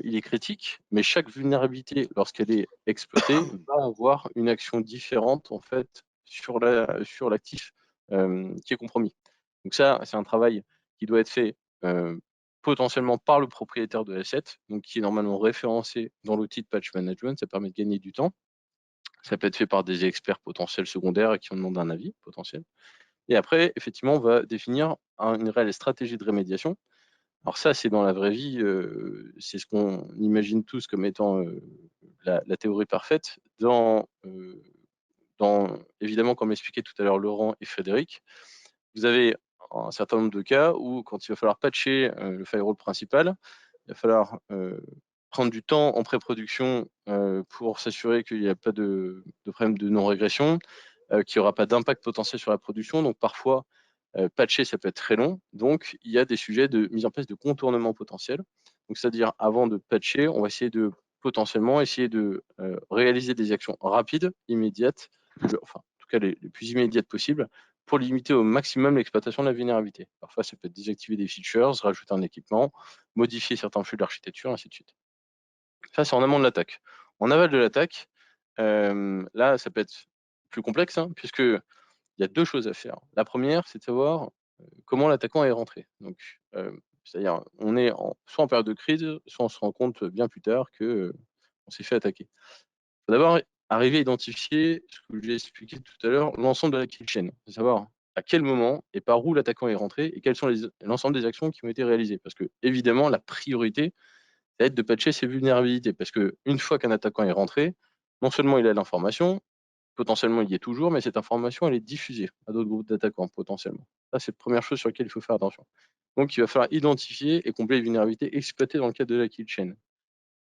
il est critique, mais chaque vulnérabilité, lorsqu'elle est exploitée, va avoir une action différente, en fait, sur l'actif qui est compromis. Donc ça, c'est un travail qui doit être fait potentiellement par le propriétaire de l'asset, donc qui est normalement référencé dans l'outil de patch management. Ça permet de gagner du temps. Ça peut être fait par des experts potentiels secondaires qui en demandent un avis potentiel. Et après, effectivement, on va définir une réelle stratégie de rémédiation. Alors ça, c'est dans la vraie vie, c'est ce qu'on imagine tous comme étant la théorie parfaite. Évidemment, comme expliqué tout à l'heure Laurent et Frédéric, vous avez un certain nombre de cas où, quand il va falloir patcher le firewall principal, il va falloir prendre du temps en pré-production pour s'assurer qu'il n'y a pas de problème de non-régression, qu'il n'y aura pas d'impact potentiel sur la production. Donc parfois, patcher, ça peut être très long. Donc il y a des sujets de mise en place de contournement potentiel. Donc c'est-à-dire, avant de patcher, on va essayer de potentiellement réaliser des actions rapides, immédiates, enfin en tout cas les plus immédiates possibles, pour limiter au maximum l'exploitation de la vulnérabilité. Parfois, ça peut être désactiver des features, rajouter un équipement, modifier certains flux d'architecture, ainsi de suite. Ça, c'est en amont de l'attaque. En aval de l'attaque, là, ça peut être plus complexe, hein, puisqu'il y a deux choses à faire. La première, c'est de savoir comment l'attaquant est rentré. Donc, c'est-à-dire, on est soit en période de crise, soit on se rend compte bien plus tard qu'on s'est fait attaquer. Il faut d'abord arriver à identifier, ce que j'ai expliqué tout à l'heure, l'ensemble de la kill chain, c'est savoir à quel moment et par où l'attaquant est rentré et quelles sont l'ensemble des actions qui ont été réalisées. Parce que, évidemment, la priorité, ça va être de patcher ses vulnérabilités. Parce qu'une fois qu'un attaquant est rentré, non seulement il a l'information, potentiellement il y est toujours, mais cette information, elle est diffusée à d'autres groupes d'attaquants, potentiellement. Ça, c'est la première chose sur laquelle il faut faire attention. Donc, il va falloir identifier et combler les vulnérabilités exploitées dans le cadre de la kill chain.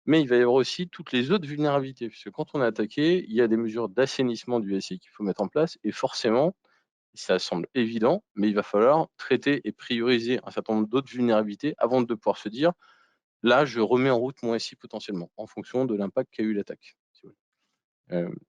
Mais il va y avoir aussi toutes les autres vulnérabilités, puisque quand on est attaqué, il y a des mesures d'assainissement du SI qu'il faut mettre en place, et forcément, Ça semble évident, mais il va falloir traiter et prioriser un certain nombre d'autres vulnérabilités avant de pouvoir se dire, là, je remets en route mon SI potentiellement, en fonction de l'impact qu'a eu l'attaque.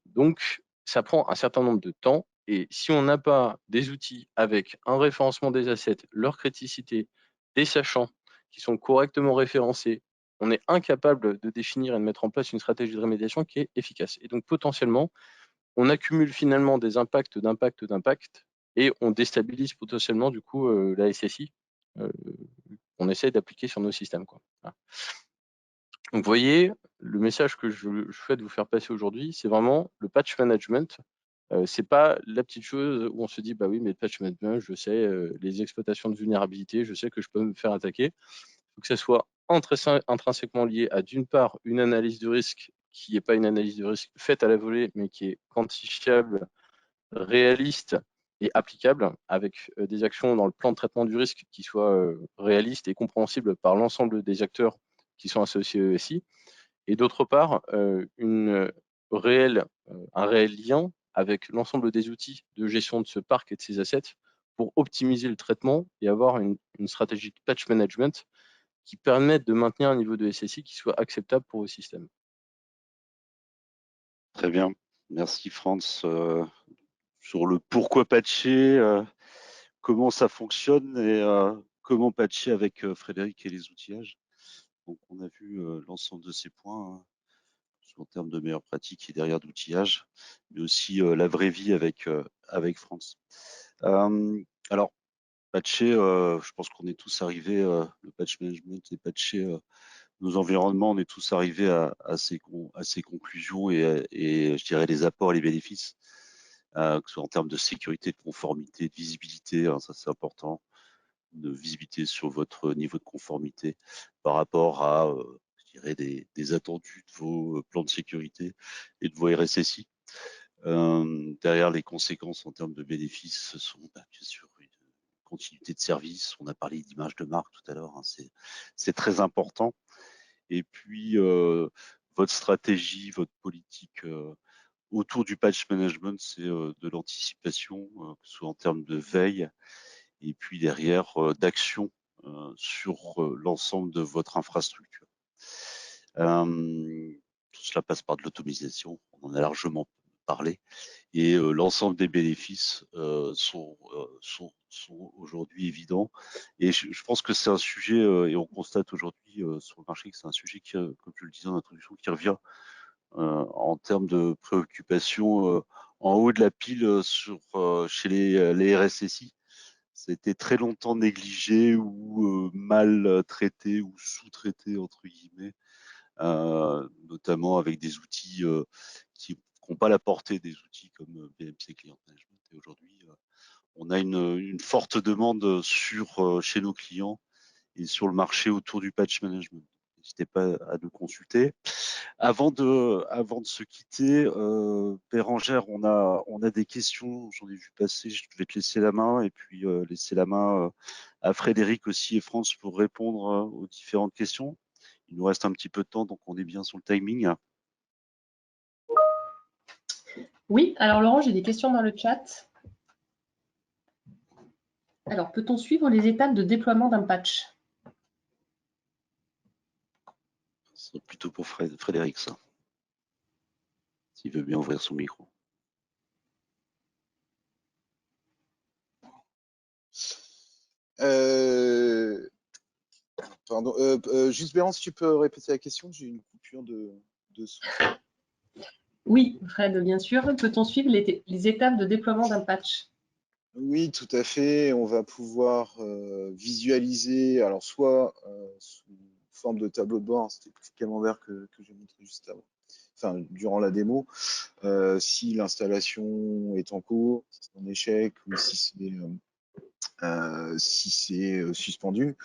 Donc, ça prend un certain nombre de temps, et si on n'a pas des outils avec un référencement des assets, leur criticité, des sachants qui sont correctement référencés, on est incapable de définir et de mettre en place une stratégie de remédiation qui est efficace. Et donc, potentiellement, on accumule finalement des impacts, et on déstabilise potentiellement du coup la SSI qu'on essaie d'appliquer sur nos systèmes, quoi. Voilà. Donc, vous voyez, le message que je souhaite vous faire passer aujourd'hui, c'est vraiment le patch management. C'est pas la petite chose où on se dit, bah oui, mais le patch management, je sais, les exploitations de vulnérabilité, je sais que je peux me faire attaquer. Il faut que ça soit intrinsèquement lié à, d'une part, une analyse de risque qui n'est pas une analyse de risque faite à la volée, mais qui est quantifiable, réaliste et applicable, avec des actions dans le plan de traitement du risque qui soient réalistes et compréhensibles par l'ensemble des acteurs qui sont associés au SI. Et d'autre part, un réel lien avec l'ensemble des outils de gestion de ce parc et de ces assets pour optimiser le traitement et avoir une stratégie de patch management qui permette de maintenir un niveau de SSI qui soit acceptable pour vos systèmes. Très bien. Merci Franz. Sur le pourquoi patcher, comment ça fonctionne et comment patcher avec Frédéric et les outillages. Donc, on a vu l'ensemble de ces points en termes de meilleures pratiques et derrière d'outillage, mais aussi la vraie vie avec Franz. Alors, patcher, je pense qu'on est tous arrivés, le patch management et patcher nos environnements, on est tous arrivés à ces conclusions et je dirais les apports et les bénéfices, que ce soit en termes de sécurité, de conformité, de visibilité, hein, ça c'est important, de visibilité sur votre niveau de conformité par rapport à, je dirais, des attendus de vos plans de sécurité et de vos RSSI. Derrière les conséquences en termes de bénéfices, ce sont bien sûr une continuité de service. On a parlé d'image de marque tout à l'heure, hein, c'est très important. Et puis, votre stratégie, votre politique autour du patch management, c'est de l'anticipation, que ce soit en termes de veille, et puis derrière, d'action sur l'ensemble de votre infrastructure. Tout cela passe par de l'automatisation, on en a largement parlé, et l'ensemble des bénéfices sont aujourd'hui évidents. Et je pense que c'est un sujet, et on constate aujourd'hui sur le marché que c'est un sujet qui, comme je le disais en introduction, qui revient en termes de préoccupation en haut de la pile chez les RSSI. Ça a été très longtemps négligé ou mal traité ou sous-traité, entre guillemets, notamment avec des outils qui n'ont pas la portée des outils comme BMC Client Management. Et aujourd'hui, on a une forte demande chez nos clients et sur le marché autour du patch management. N'hésitez pas à nous consulter. Avant de se quitter, Bérangère, on a des questions, j'en ai vu passer, je vais te laisser la main et puis laisser la main à Frédéric aussi et France pour répondre aux différentes questions. Il nous reste un petit peu de temps, donc on est bien sur le timing. Oui, alors Laurent, j'ai des questions dans le chat. Alors, peut-on suivre les étapes de déploiement d'un patch? C'est plutôt pour Frédéric, ça. S'il veut bien ouvrir son micro. Pardon, juste Béran, si tu peux répéter la question, j'ai une coupure de son. Oui, Fred, bien sûr. Peut-on suivre les étapes de déploiement d'un patch? Oui, tout à fait. On va pouvoir visualiser, alors soit sous forme de tableau de bord, c'était le camembert que j'ai montré juste avant, enfin durant la démo, si l'installation est en cours, si c'est en échec ou si c'est suspendu.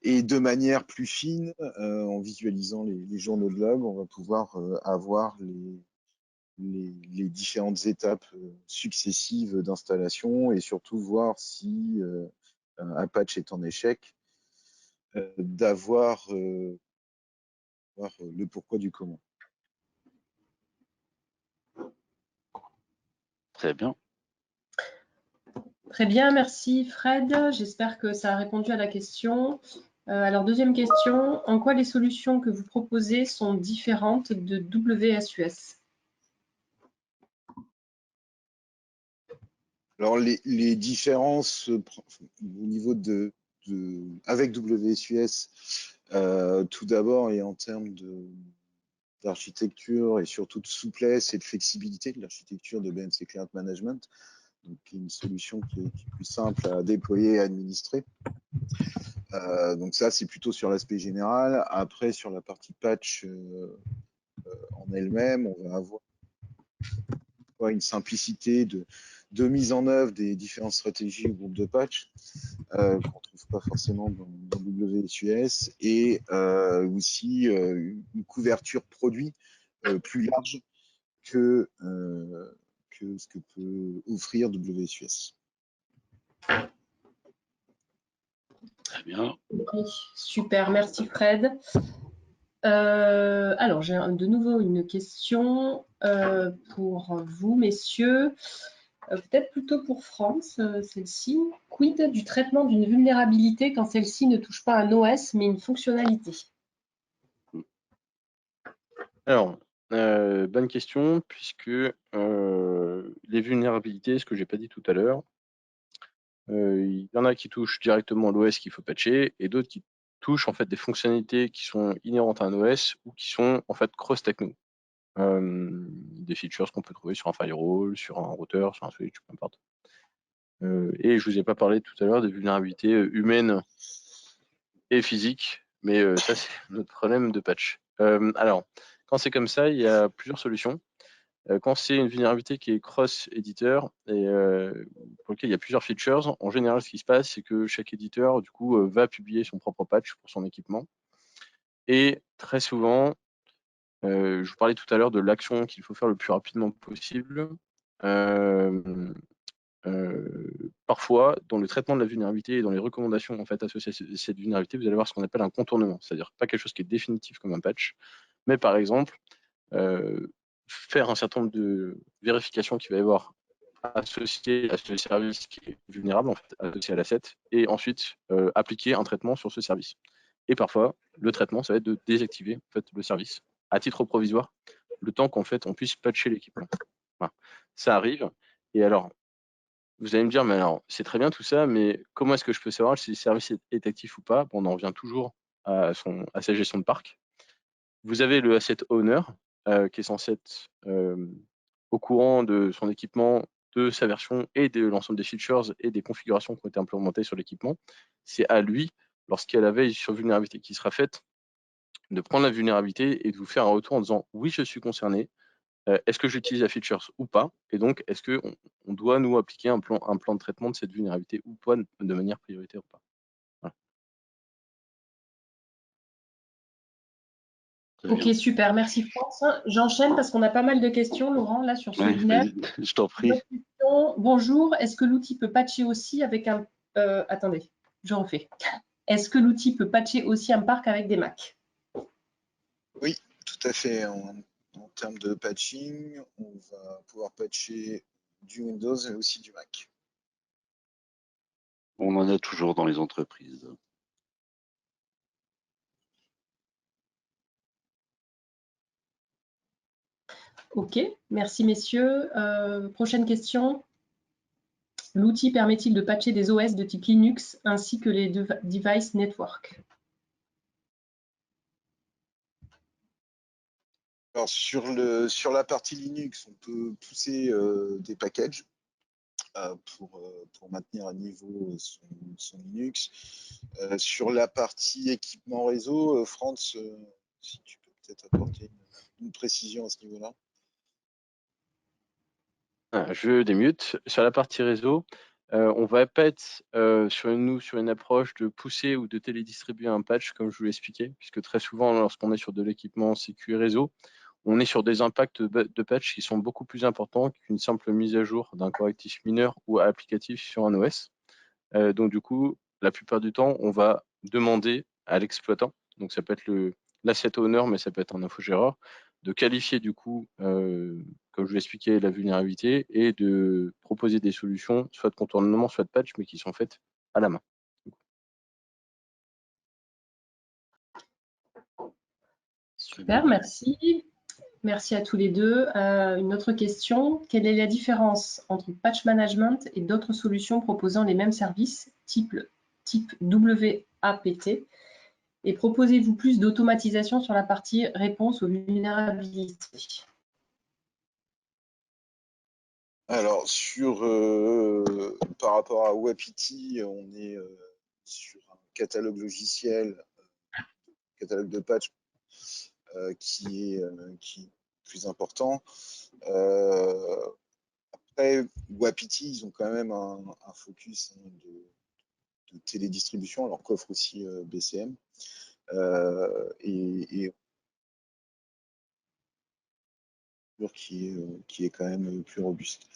Et de manière plus fine, en visualisant les journaux de log, on va pouvoir avoir les différentes étapes successives d'installation et surtout voir si un patch est en échec, d'avoir le pourquoi du comment. Très bien. Très bien, merci Fred. J'espère que ça a répondu à la question. Alors, deuxième question, en quoi les solutions que vous proposez sont différentes de WSUS? Alors, les différences au niveau avec WSUS, tout d'abord, et en termes d'architecture et surtout de souplesse et de flexibilité de l'architecture de BMC Client Management, donc une solution qui est plus simple à déployer et à administrer. Donc ça, c'est plutôt sur l'aspect général. Après, sur la partie patch en elle-même, on va avoir une simplicité de mise en œuvre des différentes stratégies ou groupes de patch qu'on ne trouve pas forcément dans WSUS, et aussi une couverture produit plus large que ce que peut offrir WSUS. Très bien. Oui, super, merci Fred. Alors, j'ai de nouveau une question pour vous, messieurs. Peut-être plutôt pour France, celle-ci. Quid du traitement d'une vulnérabilité quand celle-ci ne touche pas un OS mais une fonctionnalité? Alors, bonne question, puisque les vulnérabilités, ce que j'ai pas dit tout à l'heure, il y en a qui touchent directement l'OS qu'il faut patcher, et d'autres qui touchent en fait des fonctionnalités qui sont inhérentes à un OS ou qui sont en fait cross-techno. Des features qu'on peut trouver sur un firewall, sur un routeur, sur un switch, peu importe. Et je vous ai pas parlé tout à l'heure des vulnérabilités humaines et physiques, mais ça c'est notre problème de patch. Alors, quand c'est comme ça, il y a plusieurs solutions. Quand c'est une vulnérabilité qui est cross-éditeur et pour lequel il y a plusieurs features, en général, ce qui se passe, c'est que chaque éditeur, du coup, va publier son propre patch pour son équipement. Et très souvent, je vous parlais tout à l'heure de l'action qu'il faut faire le plus rapidement possible. Parfois, dans le traitement de la vulnérabilité et dans les recommandations en fait, associées à cette vulnérabilité, vous allez voir ce qu'on appelle un contournement, c'est-à-dire pas quelque chose qui est définitif comme un patch, mais par exemple, faire un certain nombre de vérifications qu'il va y avoir associées à ce service qui est vulnérable, en fait, associé à l'asset, et ensuite appliquer un traitement sur ce service. Et parfois, le traitement, ça va être de désactiver en fait, le service à titre provisoire, le temps qu'en fait, on puisse patcher l'équipement. Voilà. Ça arrive. Et alors, vous allez me dire, mais alors, c'est très bien tout ça, mais comment est-ce que je peux savoir si le service est actif ou pas? Bon, on en revient toujours à sa gestion de parc. Vous avez le asset owner qui est censé être au courant de son équipement, de sa version et de l'ensemble des features et des configurations qui ont été implémentées sur l'équipement. C'est à lui, lorsqu'il y a la veille sur vulnérabilité qui sera faite, de prendre la vulnérabilité et de vous faire un retour en disant oui, je suis concerné. Est-ce que j'utilise la feature ou pas? Et donc, est-ce qu'on doit nous appliquer un plan de traitement de cette vulnérabilité ou pas de manière prioritaire ou pas? Ok, super, merci France. J'enchaîne parce qu'on a pas mal de questions, Laurent, là sur ce webinaire. Je t'en prie. Bonjour, est-ce que l'outil peut patcher aussi avec un... attendez, je refais. Est-ce que l'outil peut patcher aussi un parc avec des Mac? Oui, tout à fait. En termes de patching, on va pouvoir patcher du Windows et aussi du Mac. On en a toujours dans les entreprises. Ok, merci messieurs. Prochaine question. L'outil permet-il de patcher des OS de type Linux ainsi que les device network? Alors sur la partie Linux, on peut pousser des packages pour maintenir à niveau son Linux. Sur la partie équipement réseau, France, si tu peux peut-être apporter une précision à ce niveau-là. Je démute. Sur la partie réseau, on va pas être sur une approche de pousser ou de télédistribuer un patch, comme je vous l'ai expliqué, puisque très souvent, lorsqu'on est sur de l'équipement sécu réseau, on est sur des impacts de patch qui sont beaucoup plus importants qu'une simple mise à jour d'un correctif mineur ou applicatif sur un OS. Donc du coup, la plupart du temps, on va demander à l'exploitant, donc ça peut être le l'asset owner, mais ça peut être un infogéreur, de qualifier du coup, comme je vous l'expliquais, la vulnérabilité et de proposer des solutions, soit de contournement, soit de patch, mais qui sont faites à la main. Super, merci. Merci à tous les deux. Une autre question, quelle est la différence entre patch management et d'autres solutions proposant les mêmes services, type WAPT? Et proposez-vous plus d'automatisation sur la partie réponse aux vulnérabilités? Alors, par rapport à WAPT, on est sur un catalogue logiciel, catalogue de patch qui est plus important. Après, WAPT, ils ont quand même un focus de télédistribution, alors qu'offre aussi BCM. Et qui est quand même plus robuste.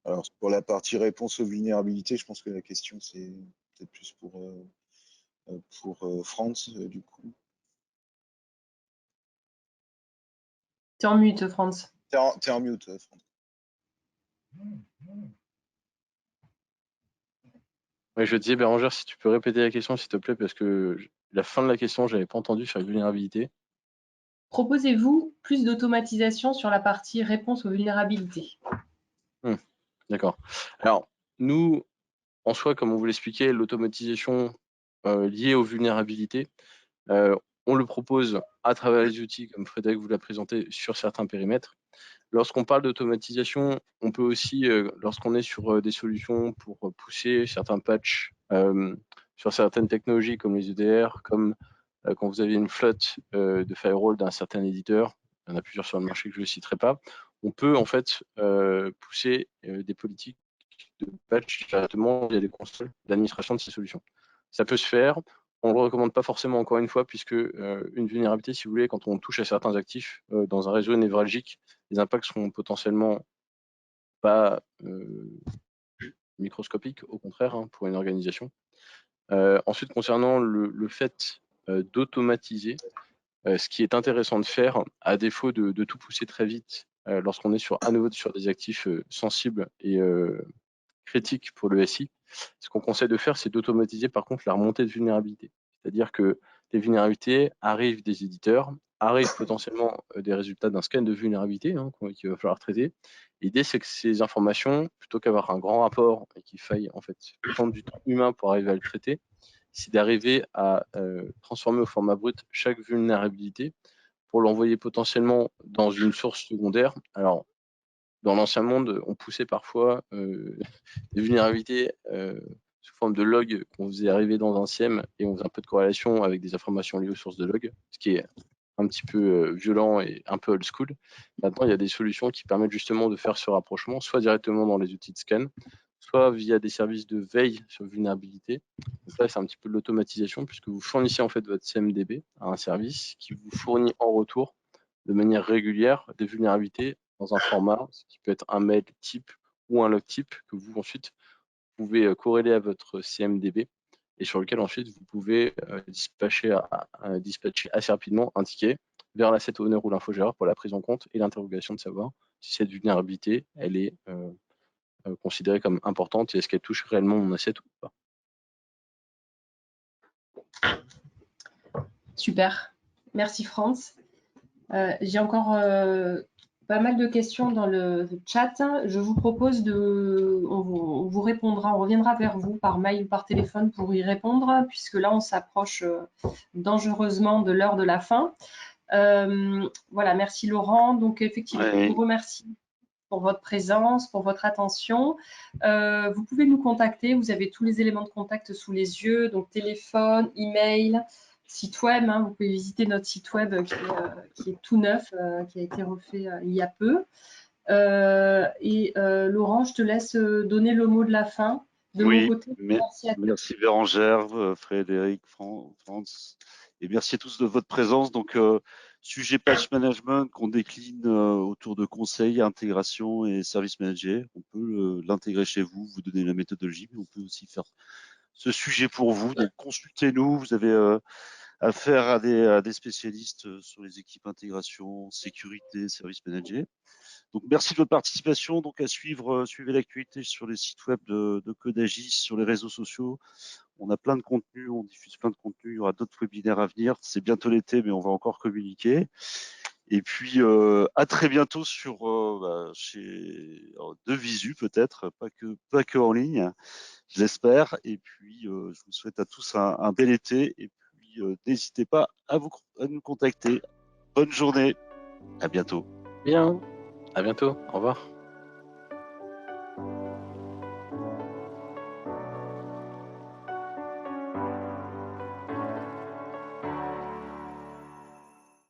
Alors, pour la partie réponse aux vulnérabilités, je pense que la question, c'est peut-être plus pour Franz, du coup. T'es en mute, Franz. T'es en mute, Franz. Oui, je disais, Bérangère, si tu peux répéter la question, s'il te plaît, parce que la fin de la question, je n'avais pas entendu sur la vulnérabilité. Proposez-vous plus d'automatisation sur la partie réponse aux vulnérabilités? D'accord. Alors, nous, en soi, comme on vous l'expliquait, l'automatisation liée aux vulnérabilités, on le propose à travers les outils, comme Frédéric vous l'a présenté, sur certains périmètres. Lorsqu'on parle d'automatisation, on peut aussi, lorsqu'on est sur des solutions pour pousser certains patchs sur certaines technologies comme les EDR, comme quand vous avez une flotte de firewall d'un certain éditeur, il y en a plusieurs sur le marché que je ne citerai pas, on peut en fait pousser des politiques de patch directement via des consoles d'administration de ces solutions. Ça peut se faire. On ne le recommande pas forcément, encore une fois, puisque une vulnérabilité, si vous voulez, quand on touche à certains actifs dans un réseau névralgique, les impacts seront potentiellement pas microscopiques, au contraire, hein, pour une organisation. Ensuite, concernant le fait d'automatiser, ce qui est intéressant de faire, à défaut de tout pousser très vite, lorsqu'on est à nouveau sur des actifs sensibles et critiques pour le SI, ce qu'on conseille de faire, c'est d'automatiser par contre la remontée de vulnérabilité. C'est-à-dire que les vulnérabilités arrivent des éditeurs, arrivent potentiellement des résultats d'un scan de vulnérabilité hein, qu'il va falloir traiter. L'idée, c'est que ces informations, plutôt qu'avoir un grand rapport et qu'il faille en fait prendre du temps humain pour arriver à le traiter, c'est d'arriver à transformer au format brut chaque vulnérabilité pour l'envoyer potentiellement dans une source secondaire. Alors, dans l'ancien monde, on poussait parfois des vulnérabilités sous forme de log qu'on faisait arriver dans un SIEM et on faisait un peu de corrélation avec des informations liées aux sources de log, ce qui est un petit peu violent et un peu old school. Maintenant, il y a des solutions qui permettent justement de faire ce rapprochement, soit directement dans les outils de scan, soit via des services de veille sur vulnérabilité. Donc là, c'est un petit peu de l'automatisation puisque vous fournissez en fait votre CMDB à un service qui vous fournit en retour de manière régulière des vulnérabilités dans un format, ce qui peut être un mail type ou un log type que vous ensuite pouvez corréler à votre CMDB et sur lequel ensuite vous pouvez dispatcher assez rapidement un ticket vers l'asset owner ou l'infogéreur pour la prise en compte et l'interrogation de savoir si cette vulnérabilité elle est considérée comme importante et est-ce qu'elle touche réellement mon asset ou pas. Super, merci Franz. J'ai encore pas mal de questions dans le chat. Je vous propose on vous répondra, on reviendra vers vous par mail ou par téléphone pour y répondre, puisque là on s'approche dangereusement de l'heure de la fin. Voilà, merci Laurent. Donc effectivement, je vous remercie pour votre présence, pour votre attention. Vous pouvez nous contacter, vous avez tous les éléments de contact sous les yeux, donc téléphone, email, site web, hein, vous pouvez visiter notre site web qui est tout neuf, qui a été refait il y a peu. Laurent, je te laisse donner le mot de la fin. De mon côté, merci à tous. Merci Bérangère, Frédéric, Franz, et merci à tous de votre présence. Donc, sujet patch management qu'on décline autour de conseils, intégration et service manager. On peut l'intégrer chez vous, vous donner la méthodologie, mais on peut aussi faire ce sujet pour vous. Donc, consultez-nous. Vous avez affaire à des spécialistes sur les équipes intégration, sécurité, service manager. Donc, merci de votre participation. Donc, à suivre, suivez l'actualité sur les sites web de Codagis, sur les réseaux sociaux. On a plein de contenus, on diffuse plein de contenus. Il y aura d'autres webinaires à venir. C'est bientôt l'été, mais on va encore communiquer. Et puis, à très bientôt sur de visu peut-être, pas que en ligne, je l'espère. Et puis, je vous souhaite à tous un bel été. Et puis, n'hésitez pas à nous contacter. Bonne journée. À bientôt. Bien, à bientôt, au revoir.